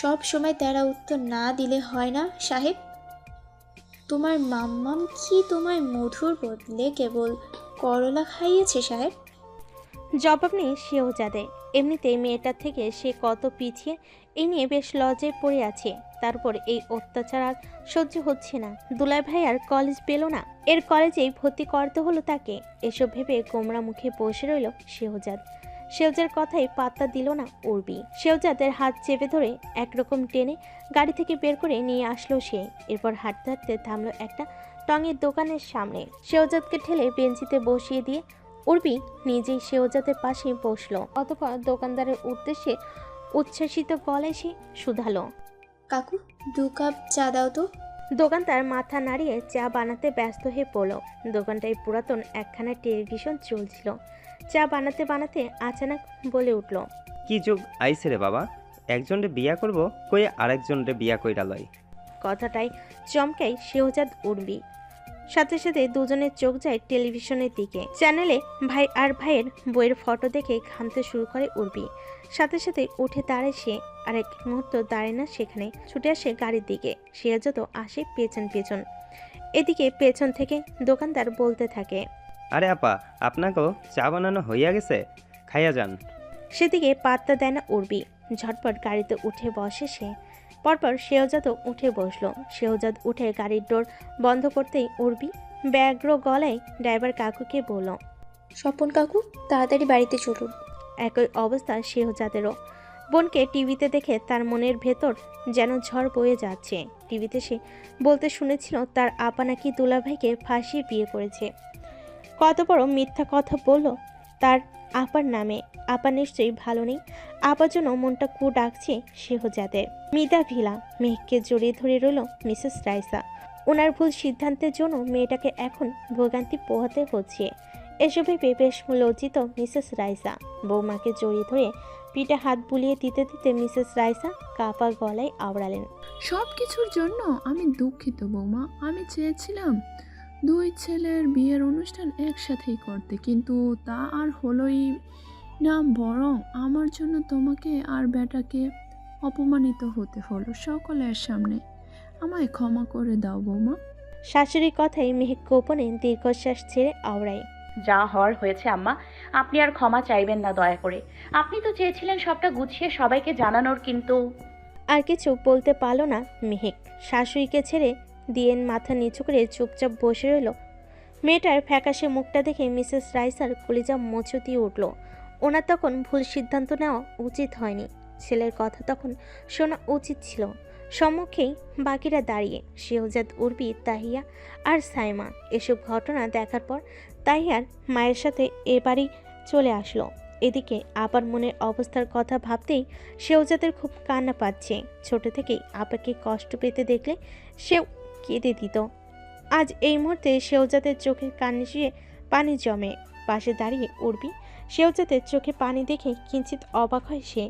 সব সময় তেরা উত্তর না দিলে হয় না সাহেব। তোমার মাম্মাম কি তোমায় মধুর বদলে কেবল করলা খাইয়েছে সাহেব? জবাব নেই শেহজাদে। এমনিতেই মেয়েটার থেকে সে কত পিছিয়ে, এই নিয়ে বেশ লজ্জায় পড়ে আছে। তারপর এই অত্যাচার আর সহ্য হচ্ছে না। দুলাই ভাই আর কলেজ পেল না, এর কলেজেই ভর্তি করতে হলো তাকে। এসব ভেবে গোমরা মুখে বসে রইল শেহজাদ। শেহজাদের কথাই পাত্তা দিল না উর্বি। শেহজাদের হাত চেপে ধরে একরকম টেনে গাড়ি থেকে বের করে নিয়ে আসলো সে। এরপর হাঁটতে হাঁটতে থামলো একটা টঙের দোকানের সামনে। শেহজাদকে ঠেলে বেঞ্চিতে বসিয়ে দিয়ে উর্বি নিজেই শেহজাদের পাশেই বসলো। অতঃপর দোকানদারের উদ্দেশ্যে উচ্ছ্বাসিত গলায় সে শুধালো, কাকু 2 কাপ চা দাও তো। দোকানদার মাথা নাড়িয়ে চা বানাতে ব্যস্ত হয়ে পড়ল। দোকানটায় পুরাতন একখানা টেলিভিশন চলছিল। চা বানাতে বানাতে আচানক বলে উঠল, কি যুগ আইছে রে বাবা, একজনরে বিয়া করব কই আরেকজনরে বিয়া কইরা লয়। কথাটাই চমকাই শেহজাদ উর্বি। সাথে সাথে দুজনের চোখ যায় টেলিভিশনের দিকে। চ্যানেলে ভাই আর ভাইয়ের বইয়ের ফটো দেখে ঘামতে শুরু করে উর্বি। সাথে সাথে উঠে দাঁড়ায় সে। আর এক মুহূর্ত দাঁড়ায় না সেখানে, ছুটে আসে গাড়ির দিকে। শেহজাদও আসে পেছন পেছন। এদিকে পেছন থেকে দোকানদার বলতে থাকে, আরে আপা, আপনাকেও চা বানানো হইয়া গেছে, খাইয়া যান। সেদিকে পাত্তা দেয় না উর্বি। ঝটপট গাড়িতে উঠে বসে সে। পরপর শেহজাদও উঠে বসলো। শেহজাদ উঠে গাড়ির ডোর বন্ধ করতেই উর্বি ব্যগ্র গলায় ড্রাইভার কাকুকে বলল, স্বপন কাকু তাড়াতাড়ি বাড়িতে চলুন। একই অবস্থা শেহজাদেরও। বোনকে টিভিতে দেখে তার মনের ভেতর যেন ঝড় বয়ে যাচ্ছে। টিভিতে সে বলতে শুনেছিল তার আপা নাকি দুলাভাইকে ফাঁসিয়ে বিয়ে করেছে। কত বড় মিথ্যা কথা বলল তার আপার নামে। আপা নিশ্চয়ই ভালো নেই। আপার জন্য মনটা কু ডাকছে শেহজাদের। মিতা ভিলা মেঘকে জড়িয়ে ধরে রইল মিসেস রাইসা। ওনার ভুল সিদ্ধান্তের জন্য মেয়েটাকে এখন ভোগান্তি পোহাতে হচ্ছে। এসব ভেবে বেশ লজ্জিত মিসেস রাইসা। বৌমাকে জড়িয়ে ধরে পিঠে হাত বুলিয়ে দিতে দিতে মিসেস রাইসা কাপা গলায় আওড়ালেন, সব কিছুর জন্য আমি দুঃখিত বৌমা। আমি চেয়েছিলাম 2 ছেলের বিয়ের অনুষ্ঠান একসাথেই করতে, কিন্তু তা আর হলোই না। বরং আমার জন্য তোমাকে আর বেটাকে অপমানিত হতে হলো সকলের সামনে। আমায় ক্ষমা করে দাও বৌমা। শাশুড়ির কথায় মেহেক গোপনে দীর্ঘশ্বাস ছেড়ে আওড়ায়, যা হওয়ার হয়েছে আম্মা, আপনি আর ক্ষমা চাইবেন না দয়া করে। আপনি তো চেয়েছিলেন সবটা গুছিয়ে সবাইকে জানানোর, কিন্তু আর কিছু বলতে পারল না মেহেক। শাশুড়িকে ছেড়ে দিয়ে মাথা নিচু করে চুপচাপ বসে রইল। মেয়েটার ফ্যাকাশে মুখটা দেখে মিসেস রাইসার কলিজা মোচো দিয়ে উঠল। ওনার তখন ভুল সিদ্ধান্ত নেওয়া উচিত হয়নি। ছেলের কথা তখন শোনা উচিত ছিল। সম্মুখেই বাকিরা দাঁড়িয়ে, শেহজাদ, উর্বি, তাহিয়া আর সাইমা। এসব ঘটনা দেখার পর তাহিয়ার মায়ের সাথে এবারই চলে আসলো। এদিকে আপার মনের অবস্থার কথা ভাবতেই শেহজাদের খুব কান্না পাচ্ছে। ছোট থেকেই আপাকে কষ্ট পেতে দেখলে সেও কেঁদে দিত। আজ এই মুহূর্তে শেহজাদের চোখের কান্নিয়ে পানি জমে। পাশে দাঁড়িয়ে উর্বি শেহজাদের চোখে পানি দেখে কিঞ্চিত অবাক হয় সে।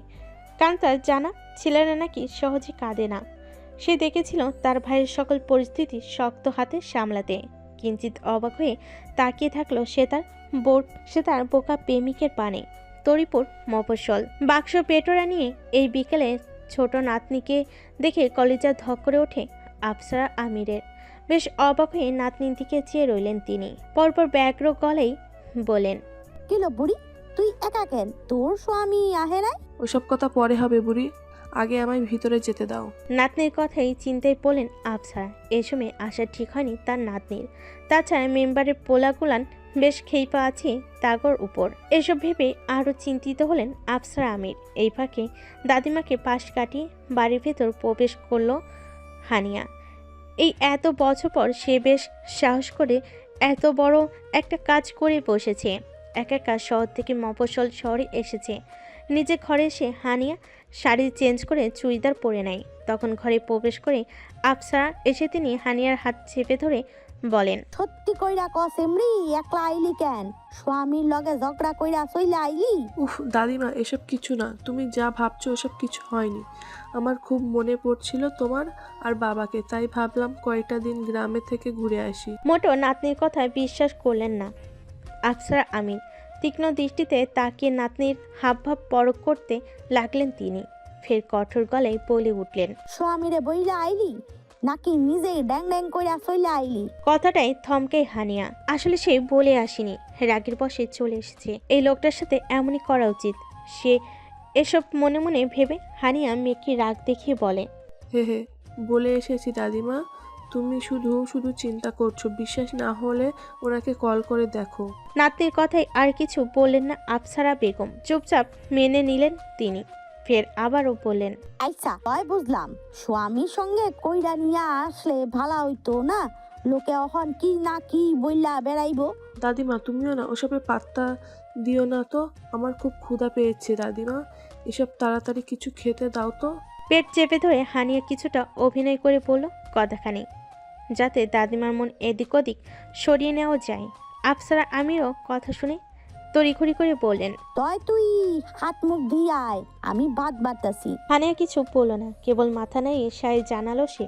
কারণ তার জানা ছেলেরা নাকি সহজে কাঁদে না। সে দেখেছিল তার ভাইয়ের সকল পরিস্থিতি শক্ত হাতে সামলাতে। কিঞ্চিত অবাক হয়ে তাকিয়ে থাকলো সে তার বোকা প্রেমিকের পানে। তরিপুর মফস্বল বাক্স পেটোরা নিয়ে এই বিকেলে ছোট নাতনিকে দেখে কলিজা ধক করে ওঠে আফসারা আমিরের। বেশ অবাক হয়ে নাতনির দিকে চেয়ে রইলেন তিনি। পরপর ব্যগ্র গলেই বলেন, কিলো বুড়ি, তুই একা কেন? তোর স্বামী আহে নাই? ওসব কথা পরে হবে বুড়ি, আগে আমায় ভিতরে যেতে দাও। নাতনির কথাই চিন্তায় পড়লেন আফসারা। এই সময় আসা ঠিক হয়নি তার নাতনির। তাছাড়া মেম্বারের পোলাগুলান বেশ খেইপা আছে তাগর উপর। এসব ভেবে আরও চিন্তিত হলেন আফসারা আমির। এই ফাঁকে দাদিমাকে পাশ কাটিয়ে বাড়ির ভেতর প্রবেশ করলো হানিয়া। এই এত বছর পর সে বেশ সাহস করে এত বড় একটা কাজ করে বসেছে। একা একা শহর থেকে মফস্বল শহরে এসেছে। নিজে ঘরে এসে হানিয়া শাড়ি চেঞ্জ করে চুড়িদার পরে নেয়। তখন ঘরে প্রবেশ করে আফসারা এসে তিনি হানিয়ার হাত চেপে ধরে বলেন, সত্যি কইরা কস এমরি একলা আইলি কেন? স্বামীর লগে ঝগড়া কইরা চইলা আইলি? উফ দাদিমা, এসব কিছু না, তুমি যা ভাবছো ওসব কিছু হয়নি। আমার খুব মনে পড়ছিল তোমার আর বাবাকে, তাই ভাবলাম কয়টা দিন গ্রামে থেকে ঘুরে আসি। মোটো নাতনির কথা বিশ্বাস করলেন না আফসারা আমিন। তীক্ষ্ণ দৃষ্টিতে তাকিয়ে নাতনির হাবভাব পরখ করতে লাগলেন তিনি। ফের কঠোর গলায় বলে উঠলেন, স্বামীরে বইলা আইলি নাকি নিজেই ড্যাং ড্যাং কইরা চইলা আইলি? কথাটাই থমকে হানিয়া। আসলে সে বলে আসেনি, রাগের বশে চলে এসেছে। এই লোকটার সাথে এমনই করা উচিত। সে এসব মনে মনে ভেবে হানিয়া মেয়েকে রাগ দেখিয়ে বলে, হে হে, বলে এসেছি দাদিমা। তুমি শুধু শুধু চিন্তা করছো, বিশ্বাস না হলে ওনাকে কল করে দেখো। নাতনির কথায় আর কিছু বললেন না আফসারা বেগম, চুপচাপ মেনে নিলেন তিনি। ফের আবারও বললেন, আচ্ছা তাই বুঝলাম, স্বামীর সঙ্গে কইরা নিয়ে আসলে ভালো হইতো না? লোকে অহন কি না কি বইলা বেড়াইবো। দাদিমা তুমিও না ওসবে পাত্তা দিও না তো, আমার খুব ক্ষুধা পেয়েছে দাদিমা, এসব তাড়াতাড়ি কিছু খেতে দাও তো। পেট চেপে ধরে হানিয়া কিছুটা অভিনয় করে বলল কথাখানি, যাতে দাদিমার মন এদিক ওদিক সরিয়ে নেওয়া যায়। আফসারা আমিরও কথা শুনে তড়িঘড়ি করে বললেন, তুই হাত মুখ ধুই আয়, আমি ভাত বাড়তাছি। হানিয়া কিছু বলল না, কেবল মাথা নাড়িয়ে সায় জানালো সে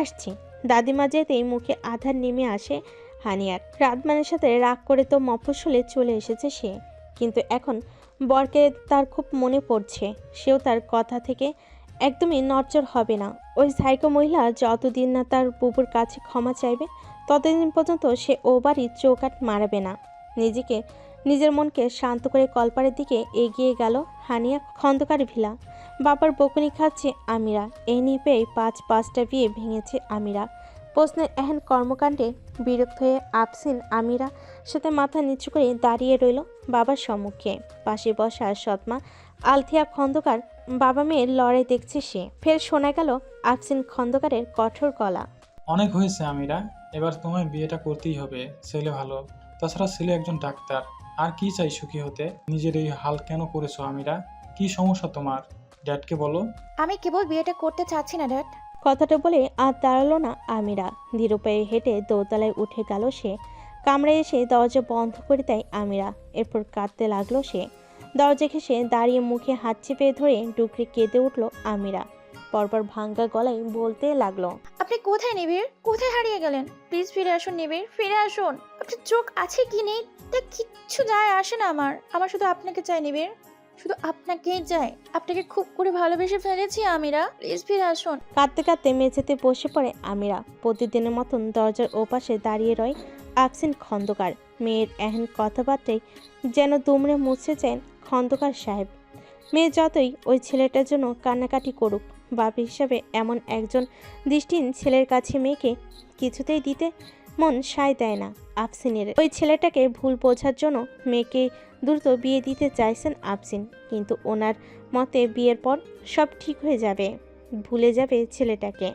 আসছে। দাদিমা যেতেই মুখে আধার নেমে আসে হানিয়ার। রাতমানের সাথে রাগ করে তো মফস্বলে চলে এসেছে সে, কিন্তু এখন বরকে তার খুব মনে পড়ছে। সেও তার কথা থেকে একদমই নড়চড় হবে না। ওই সাইকো মহিলা যতদিন না তার বুবুর কাছে ক্ষমা চাইবে ততদিন পর্যন্ত সে ও বাড়ির চৌকাট মারাবে না। নিজের মনকে শান্ত করে কলপারের দিকে এগিয়ে গেল হানিয়া খন্দকার ভিলা। বাবার বকুনি খাচ্ছে আমিরা। এই নিয়ে পেয়ে পাঁচটা বিয়ে ভেঙেছে আমিরা। প্রশ্নের এহেন কর্মকাণ্ডে বিরক্ত হয়ে আফসিন আমিরা সাথে মাথা নিচু করে দাঁড়িয়ে রইল বাবার সম্মুখে। পাশে বসা সৎমা আলথিয়া খন্দকার বাবা মেয়ের লড়াই দেখছে সে। ফের শোনা গেল আফসিন খন্দকারের কঠোর গলা, অনেক হয়েছে আমিরা, এবার তোমায় বিয়েটা করতেই হবে। ছেলে ভালো, তাছাড়া ছেলে একজন ডাক্তার। আর কি চাই সুখী হতে? নিজের এই হাল কেন করেছো আমিরা? কি সমস্যা তোমার? ড্যাডকে বলো। আমি কেবল বিয়েটা করতে চাচ্ছি না ড্যাড। কথাটা বলে আর দাঁড়ালো না আমিরা। ধীর পায়ে হেঁটে দোতলায় উঠে গেল সে। কামড়ে এসে দরজা বন্ধ করে দেয় আমিরা। এরপর কাঁদতে লাগলো সে। দরজা ঘেঁষে দাঁড়িয়ে মুখে হাত চেপে ধরে ডুকরে কেঁদে উঠল আমিরা। পরপর ভাঙ্গা গলায় বলতে লাগলো, আপনি কোথায় নিবিড়? কোথায় হারিয়ে গেলেন? প্লিজ ফিরে আসুন নিবিড়, ফিরে আসুন। আপনার চোখ আছে কি নেই তা কিচ্ছু যায় আসে না আমার শুধু আপনাকে চাই নিবিড়, শুধু আপনাকেই চাই। আপনাকে খুব করে ভালোবেসে ফেলেছি আমিরা, প্লিজ ফিরে আসুন। কাঁদতে কাঁদতে মেঝেতে বসে পড়ে আমিরা। প্রতিদিনের মতন দরজার ওপাশে দাঁড়িয়ে রয় আফসিন খন্দকার। মেয়ের এহেন কথাবার্তায় যেন দুমড়ে মুছে যান খন্দকার সাহেব। মেয়ে যতই ওই ছেলেটার জন্য কান্নাকাটি করুক, বাপ হিসাবে এমন একজন দৃষ্টিহীন ছেলের কাছে মেয়েকে কিছুতেই দিতে মন সায় দেয় না আফসিনের। ওই ছেলেটাকে ভুল বোঝার জন্য মেয়েকে দ্রুত বিয়ে দিতে চাইছেন আফসিন, কিন্তু ওনার মতে বিয়ের পর সব ঠিক হয়ে যাবে, ভুলে যাবে ছেলেটাকে।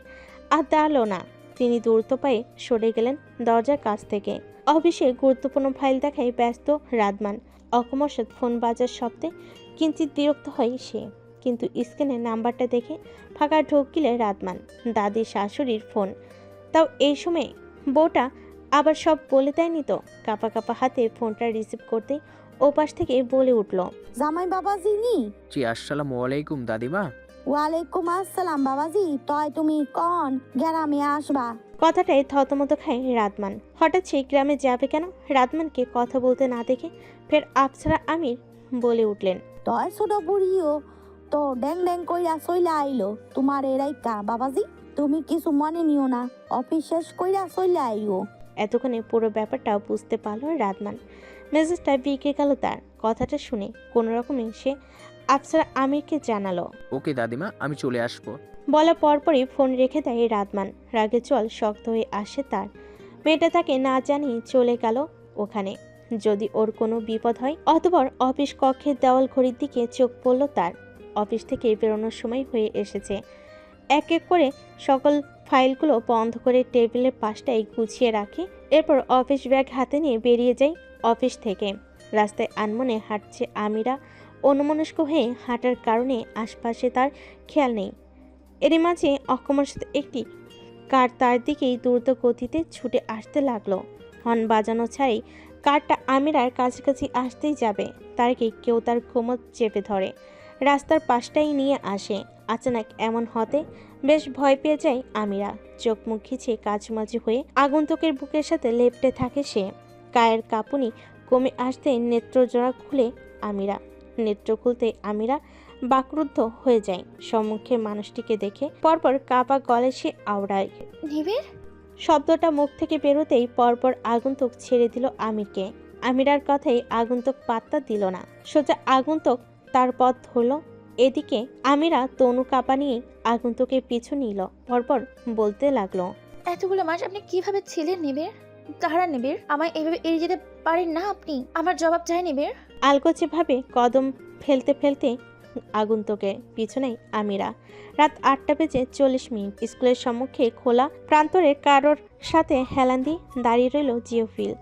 আর দাঁড়ালো না, তিনি দ্রুত পায়ে সরে গেলেন দরজার কাছ থেকে। অফিসে গুরুত্বপূর্ণ ফাইল দেখায় ব্যস্ত রাদমান। অকমর্ষৎ ফোন বাজার শব্দে কিঞ্চিত বিরক্ত হয় সে, কিন্তু স্ক্রিনে নাম্বারটা দেখে ফাঁকা ঢোক গিলে রাদমান। দাদি শাশুড়ির ফোন, তাও এই সময় বউটা আবার সব বলে দেয়নি তো। কাঁপা কাঁপা হাতে ফোনটা রিসিভ করতেই ওপাশ থেকে বলে উঠল, জামাই বাবাজি নি? জি আসসালামু আলাইকুম দাদিমা। ওয়ালাইকুম আসসালাম বাবাজি, তুমি কখন গ্রামে আসবা? কথাটাই থতমত খায় রাদমান। হঠাৎ সেই গ্রামে যাবে কেন? রাদমানকে কথা বলতে না দেখে ফের আফসারা আমির বলে উঠলেন, ছোট বুড়িও তো ড্যাং ড্যাং কইরা চইলা আইলো তোমার এরাইকা বাবাজি। তুমি কিছু মনে নিও না, অফিস শেষ কইরা চইলা আইও। এতক্ষণে পুরো ব্যাপারটা বুঝতে পারল রাদমান। মেজাজটা বিকে গেল তার। কথাটা শুনে কোনো রকমে সে আফসারা আমিরকে জানালো, ওকে দাদিমা, আমি চলে আসবো। বলা পরপরই ফোন রেখে দেয় রাদমান। রাগে চল শক্ত হয়ে আসে তার। মেয়েটা তাকে না জানিয়ে চলে গেল ওখানে। যদি ওর কোনো বিপদ হয়। অতঃপর অফিস কক্ষের দেওয়াল ঘড়ির দিকে চোখ পড়ল তার। অফিস থেকে বেরোনোর সময় হয়ে এসেছে। এক এক করে সকল ফাইলগুলো বন্ধ করে টেবিলের পাশটায় গুছিয়ে রাখে। এরপর অফিস ব্যাগ হাতে নিয়ে বেরিয়ে যায় অফিস থেকে। রাস্তায় আনমনে হাঁটছে আমিরা। অন্যমনস্ক হয়ে হাঁটার কারণে আশপাশে তার খেয়াল নেই। এরই মাঝে অকস্মাৎ একটি কার তার দিকেই দ্রুত গতিতে ছুটে আসতে লাগলো। হর্ন বাজানো ছাড়াই কারটা আমিরার কাছাকাছি আসতেই যাবে, তার কি কেউ তার কোমর চেপে ধরে রাস্তার পাশটাই নিয়ে আসে। আচানক এমন হতে বেশ ভয় পেয়ে যায় আমিরা। চোখ মুখ খিচে কাচুমাচু হয়ে আগন্তুকের বুকের সাথে লেপ্টে থাকে সে। গায়ের কাঁপুনি কমে আসতে নেত্রজোড়া খুলে আমিরা। নেত্র খুলতে আমিরা বাকরুদ্ধ হয়ে যায় সম্মুখে মানুষটিকে দেখে। পরপর কাপা গলে সে আওড়ায়, নিবিড়। শব্দটা মুখ থেকে বেরোতেই পরপর আগন্তুক ছেড়ে দিল আমিরকে। আমিরার কথাই আগন্তুক পাত্তা দিল না, সোজা আগন্তুক তার পথ ধরল। এদিকে আমিরা তনু কাপা নিয়ে আগন্তুকের পিছু নিল। পরপর বলতে লাগলো, এতগুলো মাস আপনি কিভাবে ছিলেন নিবিড়? দাঁড়া নিবিড়, আমায় এভাবে এড়িয়ে যেতে পারেন না আপনি। আমার জবাব চাই নিবিড়। আলগোছে ভাবে কদম ফেলতে ফেলতে আগন্তুকের পিছনেই আমিরা। রাত 8:40। স্কুলের সম্মুখে খোলা প্রান্তরে কারোর সাথে হেলান দিয়ে দাঁড়িয়ে রইল জিওফিল।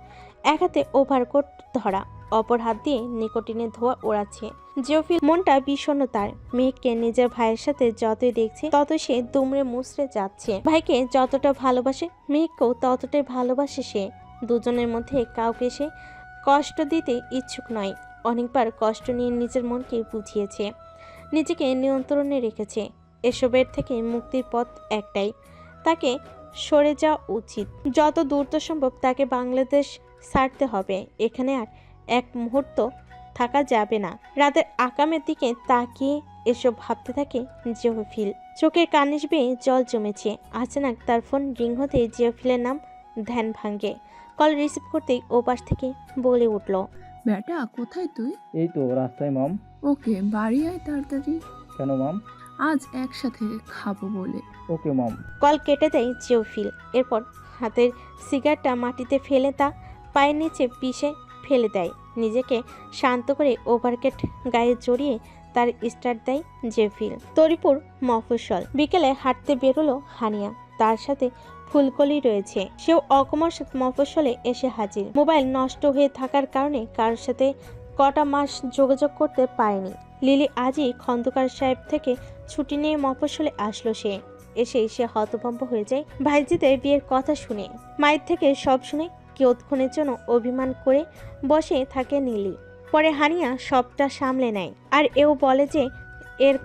এক হাতে ওভারকোট ধরা, অপর হাত দিয়ে নিকোটিনের ধোঁয়া ওড়াচ্ছে। জিওফিল মনটা বিষণ্ণ তার। মেহেককে নিজের ভাইয়ের সাথে যতই দেখছে ততই সে দুমড়ে মুচড়ে যাচ্ছে। ভাইকে যতটা ভালোবাসে মেহেককেও ততটাই ভালোবাসে সে। দুজনের মধ্যে কাউকে সে কষ্ট দিতে ইচ্ছুক নয়। অনেকবার কষ্ট নিয়ে নিজের মনকে বুঝিয়েছে, নিজেকে নিয়ন্ত্রণে রেখেছে। এসবের থেকে মুক্তির পথ একটাই, তাকে সরে যাওয়া উচিত। যত দ্রুত সম্ভব তাকে বাংলাদেশ ছাড়তে হবে। এখানে আর এক মুহূর্ত থাকা যাবে না। রাতের আকামের দিকে তাকিয়ে এসব ভাবতে থাকে জিওফিল। চোখের কানিশ বেয়ে জল জমেছে। আচানক তার ফোন রিং হতে জিওফিলের নাম ধ্যান ভাঙ্গে। কল রিসিভ করতেই ওপাশ থেকে বলে উঠল, বেটা কোথায় তুই? এই তো রাস্তায় মাম। ওকে, বাড়ি আয় তাড়াতাড়ি। কেন মাম? আজ একসাথে খাবো বলে। ওকে মাম। কল কেটে দেয় জিওফিল। এরপর হাতের সিগারেটটা মাটিতে ফেলে তা পায়ের নিচে পিষে ফেলে দেয়। নিজেকে শান্ত করে ওভারকেট গায়ে জড়িয়ে তার স্টার্ট দেয় জিওফিল। তরিপুর মফস্বল। বিকেলে হাঁটতে বেরোলো হানিয়া, তার সাথে ফুলকলি রয়েছে। সেও অকস্মাৎ মফস্বলে এসে হাজির। মোবাইল নষ্ট হয়ে থাকার কারণে কারোর সাথে কটা মাস যোগাযোগ করতে পারেনি। লিলি আজই খন্দকার সাহেব থেকে ছুটি নিয়ে মফস্বলে আসলো সে। এসেই সে হতভম্ব হয়ে যায় ভাইজিদের বিয়ের কথা শুনে। মায়ের থেকে সব শুনে কিয়ৎক্ষণের জন্য অভিমান করে বসে থাকে নীলি। পরে হানিয়া সবটা সামলে নেয়, আর এও বলে যে এর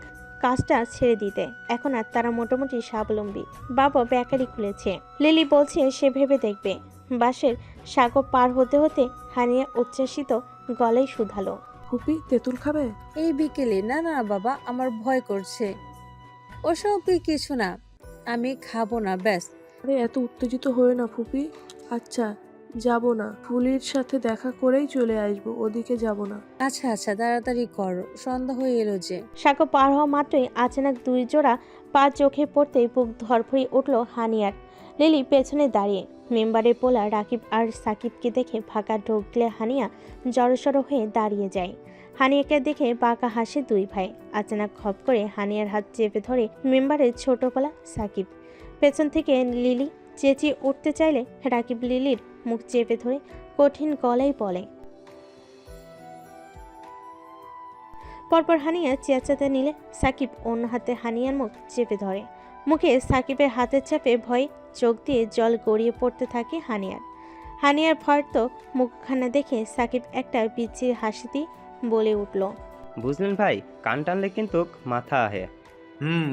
কাজটা ছেড়ে দিতে। এখন আর তারা মোটামুটি স্বাবলম্বী। বাবা বেকারি খুলেছে। লিলি বলছে সে ভেবে দেখবে। বাসের সাগর পার হতে হতে হানিয়া উচ্ছ্বাসিত গলায় শুধালো, ফুপি তেঁতুল খাবে? এই বিকেলে? না না বাবা, আমার ভয় করছে। ওসব কিছু না, আমি খাবো না ব্যাস। আরে এত উত্তেজিত হয়ে না ফুপি। আচ্ছা যাব না, ফুলির সাথে দেখা করেই চলে আসবো, ওদিকে যাব না। আচ্ছা আচ্ছা তাড়াতাড়ি করো, সন্ধ্যা হয়ে এলো যে। সাগর পার হওয়া মাত্রই আচানক দুই জোড়া পা চোখে পড়তেই বুক ধরফড়িয়ে উঠল হানিয়ার। লিলি পেছনে দাঁড়িয়ে। মেম্বারের পোলা রাকিব আর সাকিবকে দেখে ফাঁকা ঢোক দিলে হানিয়া জড়সড় হয়ে দাঁড়িয়ে যায়। হানিয়াকে দেখে বাঁকা হাসে দুই ভাই। আচানক খপ করে হানিয়ার হাত চেপে ধরে মেম্বারের ছোট পোলা সাকিব। পেছন থেকে লিলি চেঁচিয়ে উঠতে চাইলে রাকিব লিলির মুখ চেপে ধরে কঠিন গলায় বলে। পরপর হানিয়া চেঁচাতে নিলে সাকিব অন্য হাতে হানিয়ার মুখ চেপে ধরে। মুখে সাকিবের হাতের চাপে ভয়ে চোখ দিয়ে জল গড়িয়ে পড়তে থাকে হানিয়ার। হানিয়ার ভয় তো মুখখানা দেখে সাকিব একটা বিচ্ছির হাসি দিয়ে বলে উঠল, বুঝলেন ভাই, কান টানলে কিন্তু মাথা আহে।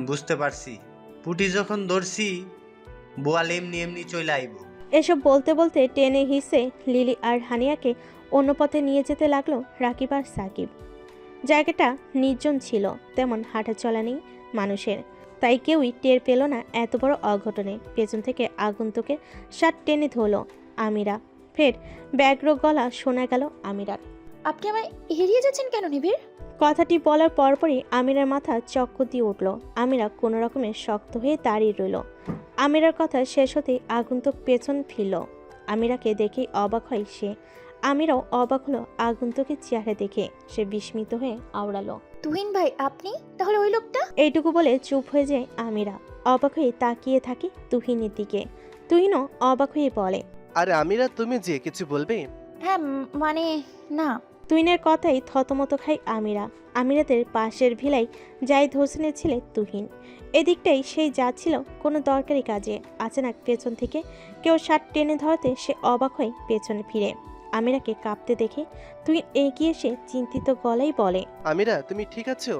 বুঝতে পারছি। পুটি যখন ধরছি বোয়াল এমনি এমনি চলে আইব। এসব বলতে বলতে টেনে হিসে লিলি আর হানিয়াকে অন্য পথে নিয়ে যেতে লাগলো রাকিব আর সাকিব। জায়গাটা নির্জন ছিল, তেমন হাঁটা চলা নেই মানুষের, তাই কেউই টের পেল না এত বড় অঘটনে। পেছন থেকে আগন্তুকের শার্ট টেনে ধরল আমিরা। ফের ব্যগ্র গলা শোনা গেল আমিরার, আপনি আমায় এড়িয়ে যাচ্ছেন কেন নিবিড়? কথাটি বলার পরপরই আমিরার মাথা চক্কর দিয়ে উঠল। আমিরা কোনো রকমে শক্ত হয়ে দাঁড়িয়ে রইল। আমিরার কথা শেষ হতেই আগন্তুক পেছন ফিরল। আমিরাকে দেখেই অবাক হয় সে। আমিরাও অবাক হলো আগন্তুকের চেহারা দেখে। সে বিস্মিত হয়ে আওড়ালো, তুহিন ভাই আপনি? তাহলে ওই লোকটা? এইটুকু বলে চুপ হয়ে যায় আমিরা। অবাক হয়ে তাকিয়ে থাকে তুহিনের দিকে। তুহিনও অবাক হয়ে বলে, আরে আমিরা, তুমি যে কিছু বলবে? হ্যাঁ মানে না। তুহিনের কথাই থতমত খায় আমিরা। আমিরাদের পাশের ভিলাই জাহিদ হোসেনের ছেলে তুহিন। এদিকটাই সেই যাচ্ছিল কোনো দরকারি কাজে। আচানক পেছন থেকে কেউ শার্ট টেনে ধরতে সে অবাক হয়ে পেছনে ফিরে। আমিরাকে কাঁপতে দেখে তুহিন এগিয়ে এসে চিন্তিত গলায় বলে, আমিরা তুমি ঠিক আছো?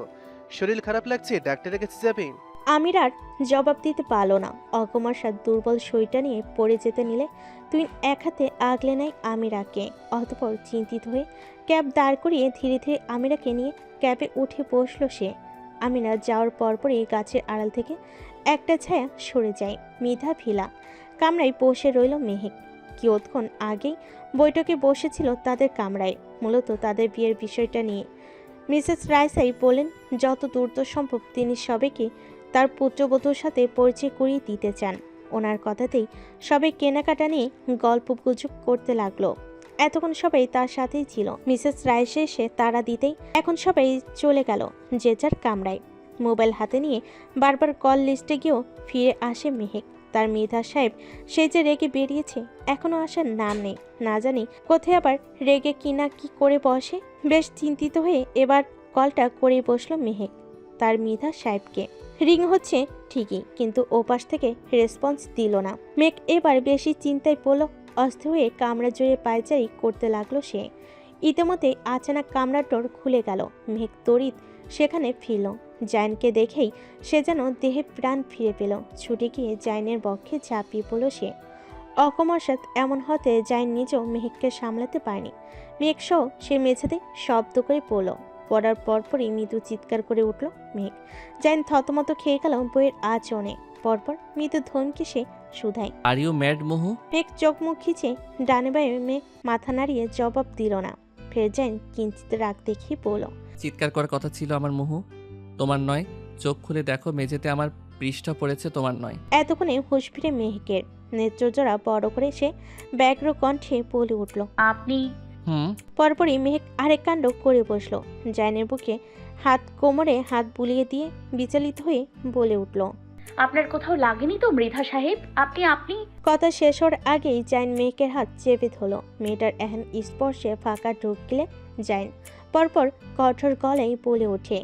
শরীর খারাপ লাগছে, ডাক্তারের কাছে যাবেন? আমিরার জবাব দিতে পারল না। অকমার সাথে দুর্বল শরীরটা নিয়ে পড়ে যেতে নিলে তুই এক হাতে আগলে নেয় আমিরাকে। অতঃপর চিন্তিত হয়ে ক্যাব দাঁড় করিয়ে ধীরে ধীরে আমিরাকে নিয়ে ক্যাবে উঠে বসল সে। আমিরা যাওয়ার পরপরই গাছের আড়াল থেকে একটা ছায়া সরে যায়। মৃধা ভিলা কামরায় বসে রইল মেহেক। কিয়ৎক্ষণ আগেই বৈঠকে বসেছিল তাদের কামরায়, মূলত তাদের বিয়ের বিষয়টা নিয়ে। মিসেস রাইসাই বলেন যত দ্রুত সম্ভব তিনি সবাইকে তার পুত্রবধূর সাথে পরিচয় করিয়ে দিতে চান। ওনার কথাতেই সবাই কেনাকাটা নিয়ে গল্প গুজব করতে লাগলো। এতক্ষণ সবাই তার সাথেই ছিল। মিসেস রাইসা এসে তাড়া দিতেই এখন সবাই চলে গেল যে যার কামরায়। মোবাইল হাতে নিয়ে বারবার কল লিস্টে গিয়েও ফিরে আসে মেহেক। তার মৃধা সাহেব সে যে রেগে বেরিয়েছে, এখনো আসার নাম নেই। না জানি কোথায় আবার রেগে কিনা কি করে বসে। বেশ চিন্তিত হয়ে এবার কলটা করে বসলো মেহেক তার মৃধা সাহেবকে। রিং হচ্ছে ঠিকই, কিন্তু ওপাশ থেকে রেসপন্স দিল না। মেঘ এবার বেশি চিন্তায় পড়ল। অস্থির হয়ে কামরা জুড়ে পায়চারি করতে লাগলো সে। ইতিমধ্যে আচানক কামরার ডোর খুলে গেল। মেঘ তড়িৎ সেখানে ফিরল। জায়নকে দেখেই সে যেন দেহে প্রাণ ফিরে পেল। ছুটে গিয়ে জায়নের বক্ষে ঝাঁপিয়ে পড়ল সে। অকমার সাথে এমন হতে জায়ন নিজেও মেহেককে সামলাতে পারেনি। মেঘ সহ সে মেঝেতে শব্দ করে পড়ল। পড়ার পরপরই মৃদু চিৎকার করে উঠল মেঘ। জায়ন থতমত খেয়ে গেল বইয়ের আচরণে। পরপর মৃদু ধমকে সে শুধায়, আর ইউ ম্যাড মোহু? মেঘ চোখ মুখ খিচে ডানে বায়ে মেঘ মাথা নাড়িয়ে জবাব দিল না। ফের জায়ন কিঞ্চিত রাগ দেখিয়ে বলল, চিৎকার করার কথা ছিল আমার মোহু, তোমার নয়। চোখ খুলে দেখো মেঝেতে আমার পৃষ্ঠা পড়েছে, তোমার নয়। এতক্ষণে হুঁশ ফিরে মেহেকের। নেত্রজোড়া বড় করে সে ব্যগ্র কণ্ঠে বলে উঠল, আপনি? পরপরই মেহেক আরেক কাণ্ড করে বসল। জায়নের বুকে হাত, কোমরে হাত বুলিয়ে দিয়ে বিচলিত হয়ে বলে উঠল, আপনার কোথাও লাগেনি তো মৃধা সাহেব? আপনি কথা শেষ হওয়ার আগেই জাইন মেহেকের হাত চেপে ধরল। মেয়েটার এহেন স্পর্শে ফাঁকা ঢুক গেলে জাইন পরপর কঠোর গলায় বলে ওঠে,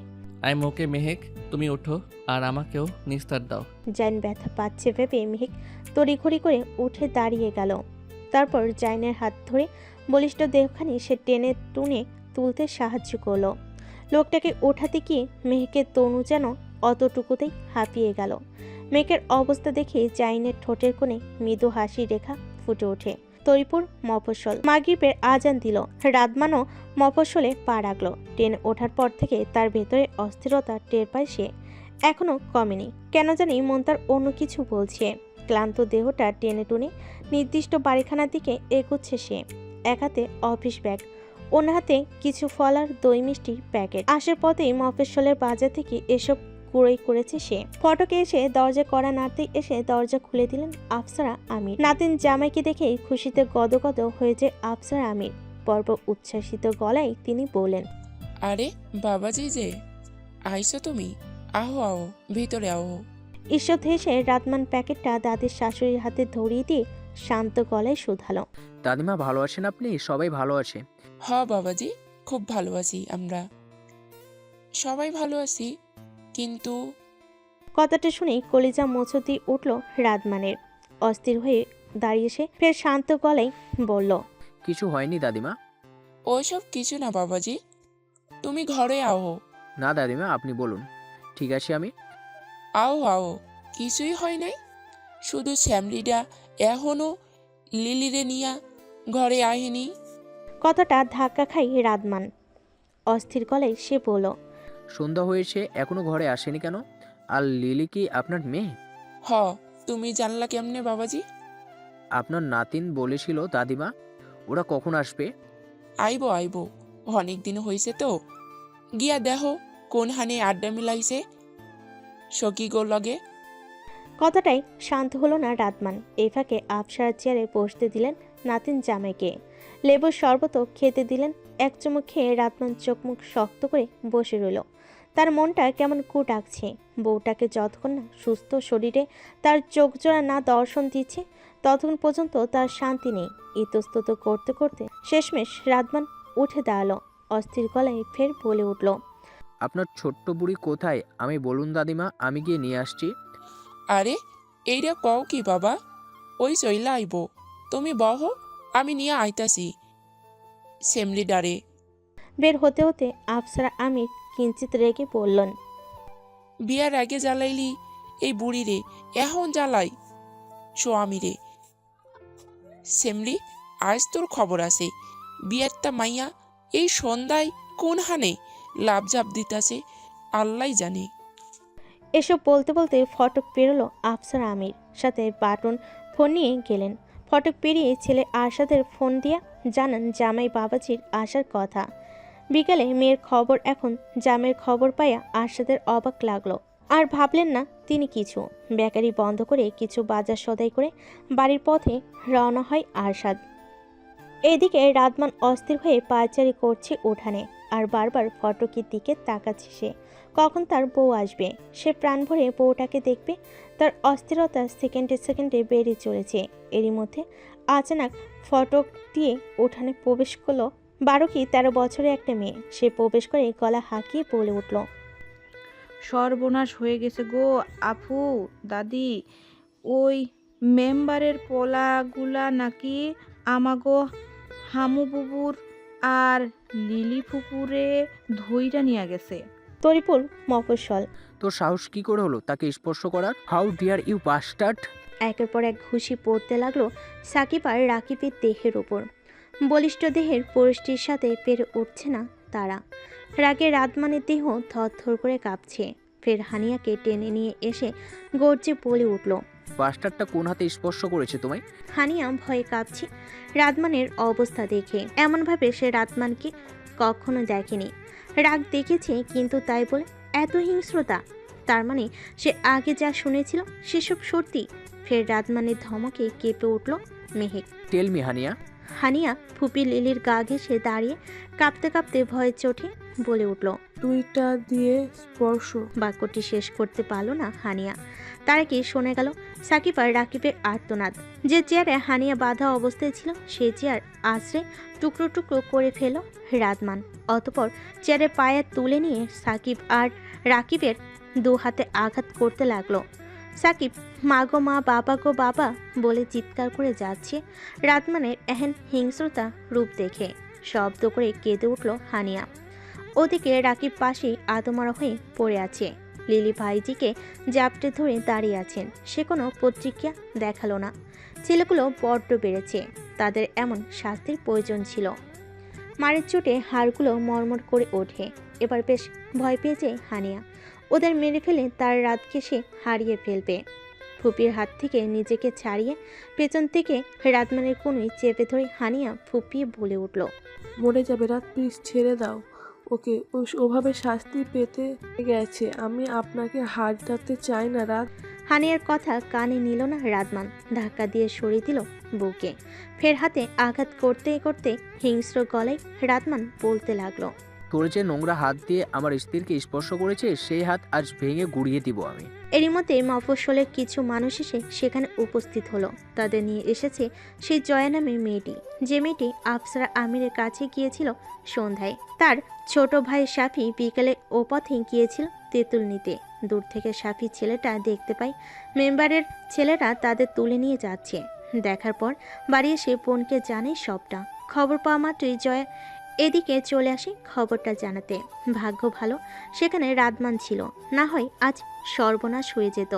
আই ওকে মেহেক, তুমি ওঠো আর আমাকেও নিস্তার দাও। জাইন ব্যথা পাচ্ছে ভেবে মেহেক তড়িঘড়ি করে উঠে দাঁড়িয়ে গেল। তারপর জাইনের হাত ধরে বলিষ্ঠ দেহখানি সে টেনে টুনে তুলতে সাহায্য করলো। লোকটাকে ওঠাতে গিয়ে মেহেকের তনু যেন অতটুকুতেই হাঁপিয়ে গেল। মেহেকের অবস্থা দেখে জাইনের ঠোঁটের কোণে মৃদু হাসি রেখা ফুটে ওঠে। তরিপুর মফস্বল মাগরিবের আজান দিল। রাতমানও মফস্বলে পা রাখল। ট্রেন ওঠার পর থেকে তার ভেতরে অস্থিরতা টের পায় সে। এখনো কমেনি। কেন জানি মন তার অন্য কিছু বলছে। ক্লান্ত দেহটা টেনে টুনে নির্দিষ্ট বাড়িখানার দিকে এগোচ্ছে সে। এক হাতে অফিস ব্যাগ, অন্য হাতে কিছু ফল আর দই মিষ্টির প্যাকেট। আসার পথেই মফস্বলের বাজার থেকে এসব কুড়াই করেছে সে। ফটকে এসে দরজা কড়া নাড়তেই এসে দরজা খুলে দিলেন আফসারা আমির। নাতিন জামাইকে দেখে খুশিতে গদগদ হয়েছে আফসারা আমির। পরপর উচ্ছ্বাসিত গলায় তিনি বললেন, আরে বাবাজি যে আইসো তুমি, আহো আহো ভিতরে আহো। ঈশ্বর হেসে রাতমান প্যাকেটটা দাদির শাশুড়ির হাতে ধরিয়ে দিয়ে শান্ত গলায় শুধালো, দাদিমা ভালো আছেন আপনি? সবাই ভালো আছে? হ বাবাজি, খুব ভালো আছি আমরা, সবাই ভালো আছি। কিন্তু কথাটা শুনেই কলিজা মোচড় উঠল রাতমানের। অস্থির হয়ে দাঁড়িয়ে সে ফের শান্ত গলায় বলল, কিছু হয়নি দাদিমা। ওইসব কিছু না বাবাজি, তুমি ঘরে আও। না দাদিমা, আপনি বলুন। ঠিক আছে আমি। আও আও, কিছুই হয় নাই, শুধু শ্যামলিডা এখনো লিলিরে নিয়া ঘরে আহেনি। কথাটা ধাক্কা খাই রাতমান। অস্থির গলায় সে বলল, সন্ধ্যা হয়েছে এখনো ঘরে আসেনি কেন? আর লিলি কি আপনার মেয়ে? হ, তুমি জানলা কেমনে বাবাজি? আপনার নাতিন বলেছিল দাদিমা। ওরা কখন আসবে? আইব আইব, অনেক দিন হয়েছে তো। গিয়া দেখো কোন হানে আড্ডা মিলাইছে সকি গো লগে। কথাটাই শান্ত হলো না রাতমান। এই ফাঁকে আফসারার চেয়ারে বসতে দিলেন নাতিন জামাইকে। লেবুর শরবত খেতে দিলেন। এক চুমুক খেয়ে রাতমান চোখ মুখ শক্ত করে বসে রইল। তার মনটা কেমন কু ডাকছে। বউটাকে যতক্ষণ না সুস্থ শরীরে তার চোখ জোড়া না দর্শন দিচ্ছে ততক্ষণ পর্যন্ত তার শান্তি নেই। ইতস্তত করতে করতে শেষমেশ রাতমান উঠে দাঁড়ালো। অস্থির গলায় ফের বলে উঠল, আপনার ছোট্ট বুড়ি কোথায় আমি বলুন দাদিমা, আমি গিয়ে নিয়ে আসছি। আরে এইটা কও কি বাবা, ওই চইলা আইব, তুমি বহ, আমি নিয়ে আইতাছি সেমলিডারে। বের হতে হতে আফসারা আমির কিঞ্চিত রেগে বললেন, বিয়ার আগে জ্বালাইলি এই বুড়ি রে, এখন জ্বালাই স্বামী রে। সেমলি, আজ তোর খবর আছে, বিয়ারটা মাইয়া এই সন্ধ্যায় কোন হানে লাভঝাপ দিতাছে আল্লাহ জানে। এসব বলতে বলতে ফটক পেরোলো আফসারা আমির, সাথে বাটন ফোন নিয়ে গেলেন। ফটক পেরিয়ে ছেলে আরশাদের ফোন দিয়া জানান জামাই বাবাজির আসার কথা। বিকালে মেয়ের খবর, এখন জামের খবর পাইয়া আরশাদের অবাক লাগলো। আর ভাবলেন না তিনি কিছু। বেকারি বন্ধ করে কিছু বাজার সদাই করে বাড়ির পথে রওনা হয় আরশাদ। এদিকে রাতমান অস্থির হয়ে পায়চারি করছে উঠানে, আর বারবার ফটকের দিকে তাকাচ্ছে সে, কখন তার বউ আসবে। সে প্রাণ ভরে বউটাকে দেখবে। তার অস্থিরতা সেকেন্ডে সেকেন্ডে বেড়ে চলেছে। এরই মধ্যে আচানক ফটক দিয়ে উঠানে প্রবেশ করলো 12 কি 13 বছরের একটা মেয়ে। সে প্রবেশ করে গলা হাঁকিয়ে বলে উঠল, সর্বনাশ হয়ে গেছে গো আপু, দাদি, ওই মেম্বারের পোলাগুলা নাকি আমাগো হামু বুবুর আর লিলি ফুপুরে ধইরা নিয়ে গেছে। তরিপুর মফস্বল, তোর সাহস কি করে হলো তাকে স্পর্শ করার? How dare you bastard! একের পর এক ঘুষি পড়তে লাগলো সাকিব আর রাকিবের দেহের ওপর। বলিষ্ঠ দেহের পরিষ্টির সাথে পেরে উঠছে না তারা। রাগে রাতমানের দেহ থরথর করে কাঁপছে। ফের হানিয়াকে টেনে নিয়ে এসে গর্জে বলে উঠল, বাস্টার্ডটা কোন হাতে স্পর্শ করেছে তোমায়? হানিয়া ভয়ে কাঁপছে রাতমানের অবস্থা দেখে। এমনভাবে সে রাতমানকে কখনো দেখেনি। রাগ দেখেছে, কিন্তু তাই বলে এত হিংস্রতা? তার মানে সে আগে যা শুনেছিল সেসব সত্যি। ফের রাতমানের ধমকে কেঁপে উঠল মেহেক। Tell me Haniya. হানিয়া ফুপি লিলির গা ঘেঁষে দাঁড়িয়ে কাঁপতে কাঁপতে ভয়ে চোটে বলে উঠল, দুইটা দিয়ে স্পর্শ। বাক্যটি শেষ করতে পারল না হানিয়া। তারা কি শোনা গেল সাকিব আর রাকিবের আর্তনাদ। যে চেয়ারে হানিয়া বাঁধা অবস্থায় ছিল সেই চেয়ার আছড়ে টুকরো টুকরো করে ফেল রাতমান। অতপর চেয়ারে পায়ে তুলে নিয়ে সাকিব আর রাকিবের দু হাতে আঘাত করতে লাগলো। সাকিব মা গো মা, বাবা গো বাবা বলে চিৎকার করে যাচ্ছে রাতমানের এহেন হিংস্রতা রূপ দেখে। শব্দ করে কেঁদে উঠল হানিয়া। ওদিকে রাকিব পাশে আদমরা হয়ে পড়ে আছে। লিলি ভাইজিকে জাপটে ধরে দাঁড়িয়ে আছেন। সে কোনো প্রতিক্রিয়া দেখালো না। ছেলেগুলো বড্ড বেড়েছে, তাদের এমন শাস্তির প্রয়োজন ছিল। মারের চোটে হাড়গুলো মরমর করে ওঠে। এবার বেশ ভয় পেয়েছে হানিয়া। ওদের মেরে ফেলে তার রাতকে সে হারিয়ে ফেলবে। ফুপির হাত থেকে নিজেকে ছাড়িয়ে পেছন থেকে রাতমানের কোনোই চেপে ধরে হানিয়া ফুপিয়ে বলে উঠল, মরে যাবে রাত, প্লিজ ছেড়ে দাও ওকে, ওভাবে শাস্তি পেতে গেছে। আমি আপনাকে হারাতে চাই না রাত। হানিয়ার কথা কানে নিল না রাতমান। ধাক্কা দিয়ে সরিয়ে দিল বউকে। ফের হাতে আঘাত করতে করতে হিংস্র গলায় রাতমান বলতে লাগলো, তোর যে নোংরা হাত দিয়ে আমার স্ত্রীকে স্পর্শ করেছে সেই হাত আজ ভেঙে গুড়িয়ে দিব আমি। এরই মধ্যে মফস্বলের কিছু মানুষ এসে সেখানে উপস্থিত হলো। তাদের নিয়ে এসেছে সেই জয়া নামের মেয়েটি, যে মেয়েটি আফসারা আমিরের কাছে গিয়েছিল সন্ধ্যায়। তার ছোট ভাই শাফি বিকেলে ও পথে গিয়েছিল তেঁতুল নিতে। দূর থেকে শাফি ছেলেটা দেখতে পায় মেম্বারের ছেলেরা তাদের তুলে নিয়ে যাচ্ছে। দেখার পর বাড়ি এসে বোনকে জানে সবটা। খবর পাওয়া মাত্রই জয়া এদিকে চলে আসে খবরটা জানাতে। ভাগ্য ভালো সেখানে রাতমান ছিল, না হয় আজ সর্বনাশ হয়ে যেত।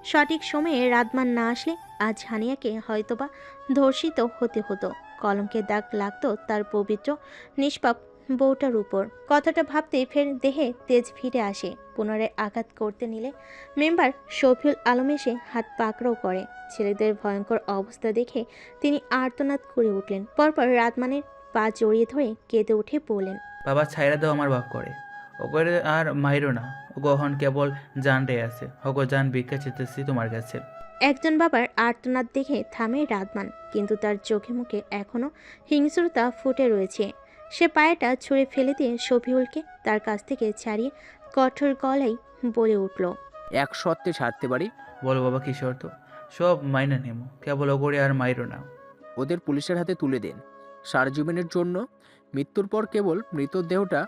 সঠিক সময়ে রাতমান না আসলে আজ হানিয়াকে হয়তোবা ধর্ষিত হতে হতো। কলঙ্কের দাগ লাগতো তার পবিত্র নিষ্পাপ বউটার উপর। কথাটা ভাবতেই ফের দেহে তেজ ফিরে আসে। পুনরায় আঘাত করতে নিলে মেম্বার শফিউল আলম এসে হাত পাকড়াও করে। ছেলেদের ভয়ঙ্কর অবস্থা দেখে তিনি আর্তনাদ করে উঠলেন। পরপর রাতমানের পা জড়িয়ে ধরে কেঁদে উঠে বললেন, বাবা ছাইরা দাও আমার বাপ করে, ওকে আর মাইরো না, ও গহন কেবল জানটাই আছে, হগো জান ভিক্ষা চেতেছি তোমার কাছে। একজন বাবার আর্তনাদ দেখে থামে রাতমান, কিন্তু তার চোখে মুখে এখনো হিংস্রতা ফুটে রয়েছে। সে পায়েটা ছুঁড়ে ফেলে দিয়ে শফিউলকে তার কাছ থেকে ছাড়িয়ে কঠোর গলায় বলে উঠল, এক শর্তে ছাড়তে পারি। বলো বাবা কি শর্ত? সব মাইনা নেমো, কেবল ওগরে আর মাইরো না। ওদের পুলিশের হাতে তুলে দেন। সারা জীবনের জন্য মৃত্যুর পর কেবল মৃতদেহটা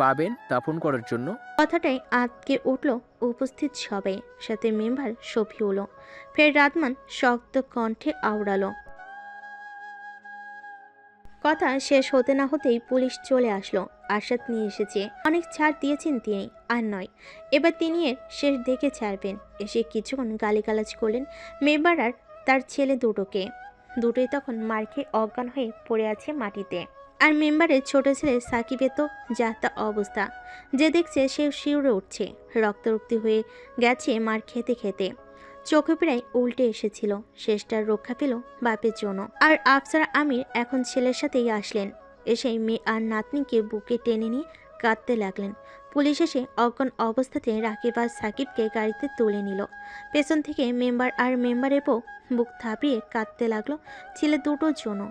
পাবেন দাফন করার জন্য। কথাটাই আটকে উঠল উপস্থিত সবাই, সাথে মেম্বার শফিউলও। ফের রাতমান শক্ত কণ্ঠে আওড়ালো। কথা শেষ হতে না হতেই পুলিশ চলে আসলো। আরশাদ নিয়ে এসেছে, অনেক ছাড় দিয়েছেন তিনি, আর নয়, এবার তিনি এর শেষ দেখে ছাড়বেন। এসে কিছুক্ষণ গালিগালাজ করলেন মেম্বার আর তার ছেলে দুটোই তখন মার খেয়ে অজ্ঞান হয়ে পড়ে আছে মাটিতে। আর মেম্বারের ছোট ছেলে সাকিবের তো যা তা অবস্থা, যে দেখছে সে শিউরে উঠছে, রক্তারক্তি হয়ে গেছে মার খেতে খেতে। চোখে প্রায় উল্টে এসেছিল, শেষটার রক্ষা পেল বাপের জন্য। আর আফসারা আমির এখন ছেলের সাথেই আসলেন। এসে মেয়ে আর নাতনিকে বুকে টেনে নিয়ে কাঁদতে লাগলেন। পুলিশ এসে অজ্ঞান অবস্থাতে রাকিব আর সাকিবকে গাড়িতে তুলে নিল। পেছন থেকে মেম্বার আর মেম্বারের বউ বুক থাপিয়ে কাঁদতে লাগলো ছেলে দুটোর জন্য।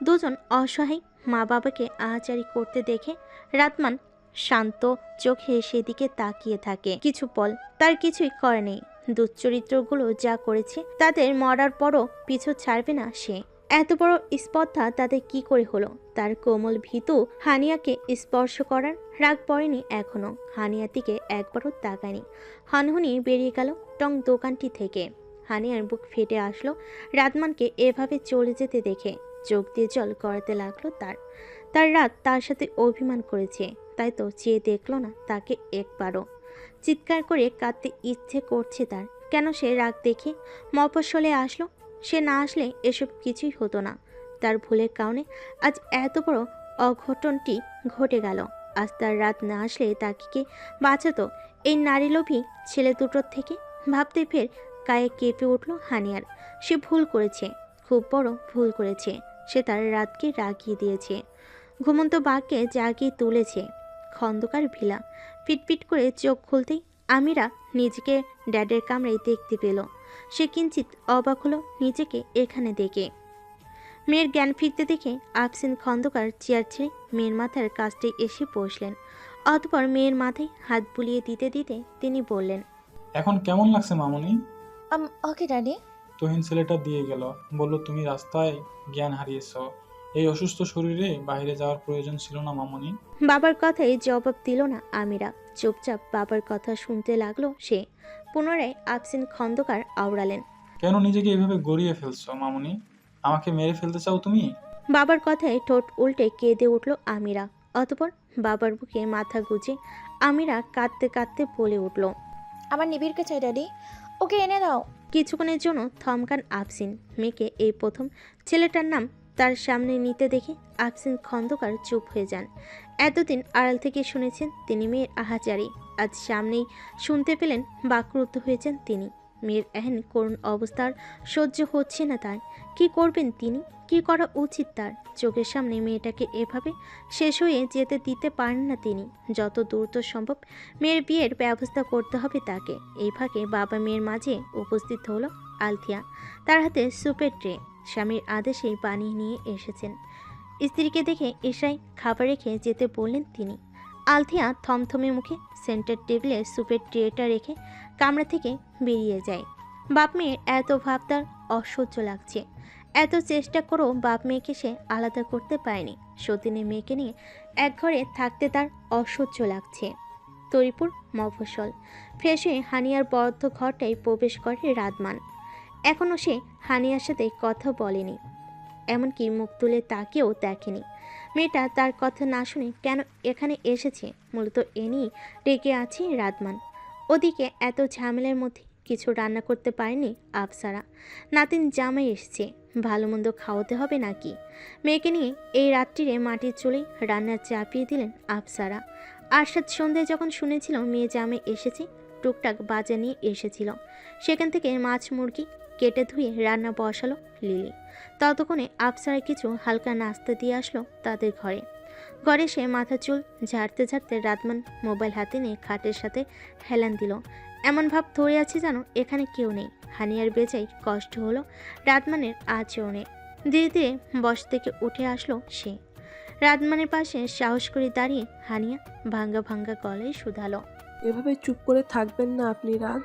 দুজন অসহায় মা বাবাকে আহাজারি করতে দেখে রাতমান শান্ত চোখে সেদিকে তাকিয়ে থাকে কিছু পল। তার কিছুই করে নেই, দুশ্চরিত্রগুলো যা করেছে তাদের মরার পরও পিছু ছাড়বে না সে। এত বড় স্পর্ধা তাদের কি করে হলো? তার কোমল ভীতু হানিয়াকে স্পর্শ করার রাগ পড়েনি এখনো। হানিয়ার দিকে একবারও তাকায়নি। হনহনি বেরিয়ে গেল টং দোকানটি থেকে। হানিয়ার বুক ফেটে আসলো রাতমানকে এভাবে চলে যেতে দেখে। চোখ দিয়ে জল গড়াতে লাগলো তার রাত তার সাথে অভিমান করেছে, তাই তো চেয়ে দেখলো না তাকে একবারও। চিৎকার করে কাঁদতে ইচ্ছে করছে তার। কেন সে রাগ দেখে মফস্বলে আসলো? সে না আসলে এসব কিছুই হতো না। তার ভুলের কারণে আজ এত বড় অঘটনটি ঘটে গেল। আজ তার রাত না আসলে তাকে কে বাঁচাতো এই নারীলোভী ছেলে দুটোর থেকে? ভাবতে ফের গায়ে কেঁপে উঠল হানিয়ার। সে ভুল করেছে, খুব বড় ভুল করেছে। সে তার রাতকে রাগিয়ে দিয়েছে, ঘুমন্ত বাঘকে জাগিয়ে তুলেছে। খন্দকার ভিলা পিটপিট করে চোখ খুলতেই আমিরা নিজেকে ড্যাডের কামরায় দেখতে পেল। সে কিঞ্চিত অবাক হলো নিজেকে এখানে দেখে। মেয়ের জ্ঞান ফিরতে দেখে আফসিন খন্দকার চেয়ার ছেড়ে মেয়ের মাথার কাছটায় এসে বসলেন। অতঃপর মেয়ের মাথায় হাত বুলিয়ে দিতে দিতে তিনি বললেন, এখন কেমন লাগছে মামুনি? ওকে ড্যাডি। তুহিন ছেলেটা দিয়ে গেল, বলল তুমি রাস্তায় জ্ঞান হারিয়েছো। এই অসুস্থ শরীরে বাইরে যাওয়ার প্রয়োজন ছিল না মামুনি। বাবার কথায় জবাব দিল না আমিরা। চুপচাপ বাবার কথা শুনতে লাগলো সে। পুনরায় আফসিন খন্দকার আওড়ালেন, কেন নিজেকে এভাবে গড়িয়ে ফেলছো মামুনি? আমাকে মেরে ফেলতে চাও তুমি? বাবার কথায় ঠোঁট উল্টে কেঁদে উঠল আমিরা। অতঃপর বাবার বুকে মাথা গুজে আমিরা কাঁদতে কাঁদতে বলে উঠল, আমার নিবিড়কে চাই ড্যাডি, ওকে এনে দাও। কিছুক্ষণের জন্য থমকান আফসিন। মেয়েকে এই প্রথম ছেলেটার নাম তার সামনে নিতে দেখে আফসিন খন্দকার চুপ হয়ে যান। এতদিন আড়াল থেকে শুনেছেন তিনি মেয়ের আহাজারি, আজ সামনেই শুনতে পেলেন বাকরুদ্ধ হয়েছেন তিনি। মেয়ের এহেন করুণ অবস্থার সহ্য হচ্ছে না তার। কি করবেন তিনি? কি করা উচিত তার? চোখের সামনে মেয়েটাকে এভাবে শেষ হয়ে যেতে দিতে পারেন না তিনি। যত দ্রুত সম্ভব মেয়ের বিয়ের ব্যবস্থা করতে হবে তাকে। এই ফাঁকে বাবা মেয়ের মাঝে উপস্থিত হলো আলথিয়া। তার হাতে সুপের ট্রে, স্বামীর আদেশেই বানিয়ে নিয়ে এসেছেন। স্ত্রীকে দেখে এশায় খাবার রেখে যেতে বললেন তিনি। আলথিয়া থমথমে মুখে সেন্টার টেবিলে সুপের ট্রেটা রেখে কামরা থেকে বেরিয়ে যায়। বাপ মেয়ের এত ভাব তার অসহ্য লাগছে। এত চেষ্টা করেও বাপ মেয়েকে সে আলাদা করতে পারেনি। সতীনে মেয়েকে নিয়ে এক ঘরে থাকতে তার অসহ্য লাগছে। তরিপুর মফস্বল। ফ্রেশ হয়ে হানিয়ার বদ্ধ ঘরটায় প্রবেশ করে রাতমান। এখনও সে হানিয়ার সাথে কথা বলেনি, এমনকি মুখ তুলে তাকেও দেখেনি। মেয়েটা তার কথা না শুনে কেন এখানে এসেছে মূলত এ নিয়ে রেগে আছে রাতমান। ওদিকে এত ঝামেলার মধ্যে কিছু রান্না করতে পারেনি আফসারা। নাতিন জামাই এসছে, ভালো মন্দ খাওয়াতে হবে নাকি? মেয়েকে নিয়ে এই রাত্রিরে মাটির চুলে রান্না চাপিয়ে দিলেন আফসারা। আরশাদ সন্ধ্যায় যখন শুনেছিল মেয়ে জামাই এসেছে, টুকটাক বাজার নিয়ে এসেছিল। সেখান থেকে মাছ মুরগি কেটে ধুয়ে রান্না বসালো লিলি। ততক্ষণে আফসারা কিছু হালকা নাস্তা দিয়ে আসলো তাদের ঘরে। ঘরে সে মাথা চুল ঝাড়তে ঝাড়তে রাতমান মোবাইল হাতে নিয়ে খাটের সাথে হেলান দিল। এমন ভাব ধরে আছে যেন এখানে কেউ নেই। হানিয়ার বেজায় কষ্ট হলো রাতমানের আচরণে। ধীরে ধীরে বস থেকে উঠে আসলো সে। রাতমানের পাশে সাহস করে দাঁড়িয়ে হানিয়া ভাঙ্গা ভাঙ্গা গলায় শুধালো, এভাবে চুপ করে থাকবেন না আপনি রাত।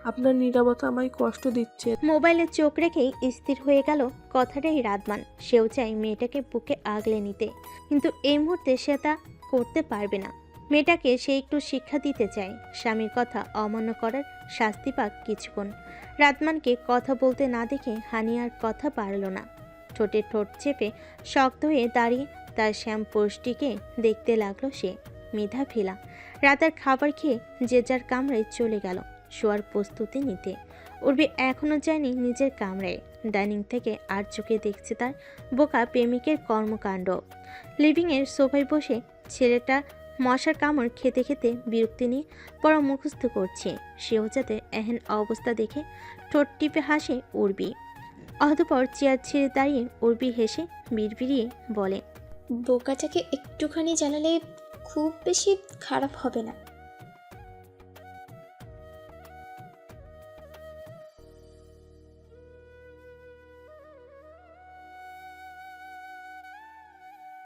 আপনার নীরবতা আমায় কষ্ট দিচ্ছে। মোবাইলে চোখ রেখেই স্থির হয়ে গেল কথাটাই রাদমান। সেও চায় মেয়েটাকে বুকে আগলে নিতে, কিন্তু এই মুহূর্তে সে তা করতে পারবে না। মেয়েটাকে সে একটু শিক্ষা দিতে চায়, স্বামীর কথা অমান্য করার শাস্তি পাক কিছুক্ষণ। রাদমানকে কথা বলতে না দেখে হানি আর কথা পারল না। ঠোঁটে ঠোঁট চেপে শক্ত হয়ে দাঁড়িয়ে তার শ্যামপোষটিকে দেখতে লাগলো সে। মিধা ফেলা রাতের খাবার খেয়ে যে যার কামরায় চলে গেল শোয়ার প্রস্তুতি নিতে। উর্বি এখনও যায়নি নিজের কামরায়। ডাইনিং থেকে আর চোখে দেখছে তার বোকা প্রেমিকের কর্মকাণ্ড। লিভিংয়ের সোফায় বসে ছেলেটা মশার কামড় খেতে খেতে বিরক্তি নিয়ে পড়া মুখস্থ করছে। সেও যাতে এহেন অবস্থা দেখে ঠোঁট টিপে হাসে উর্বি। অতঃপর চেয়ার ছেড়ে দাঁড়িয়ে উর্বি হেসে বিড়বিড়িয়ে বলে, বোকাটাকে একটুখানি জানালে খুব বেশি খারাপ হবে না।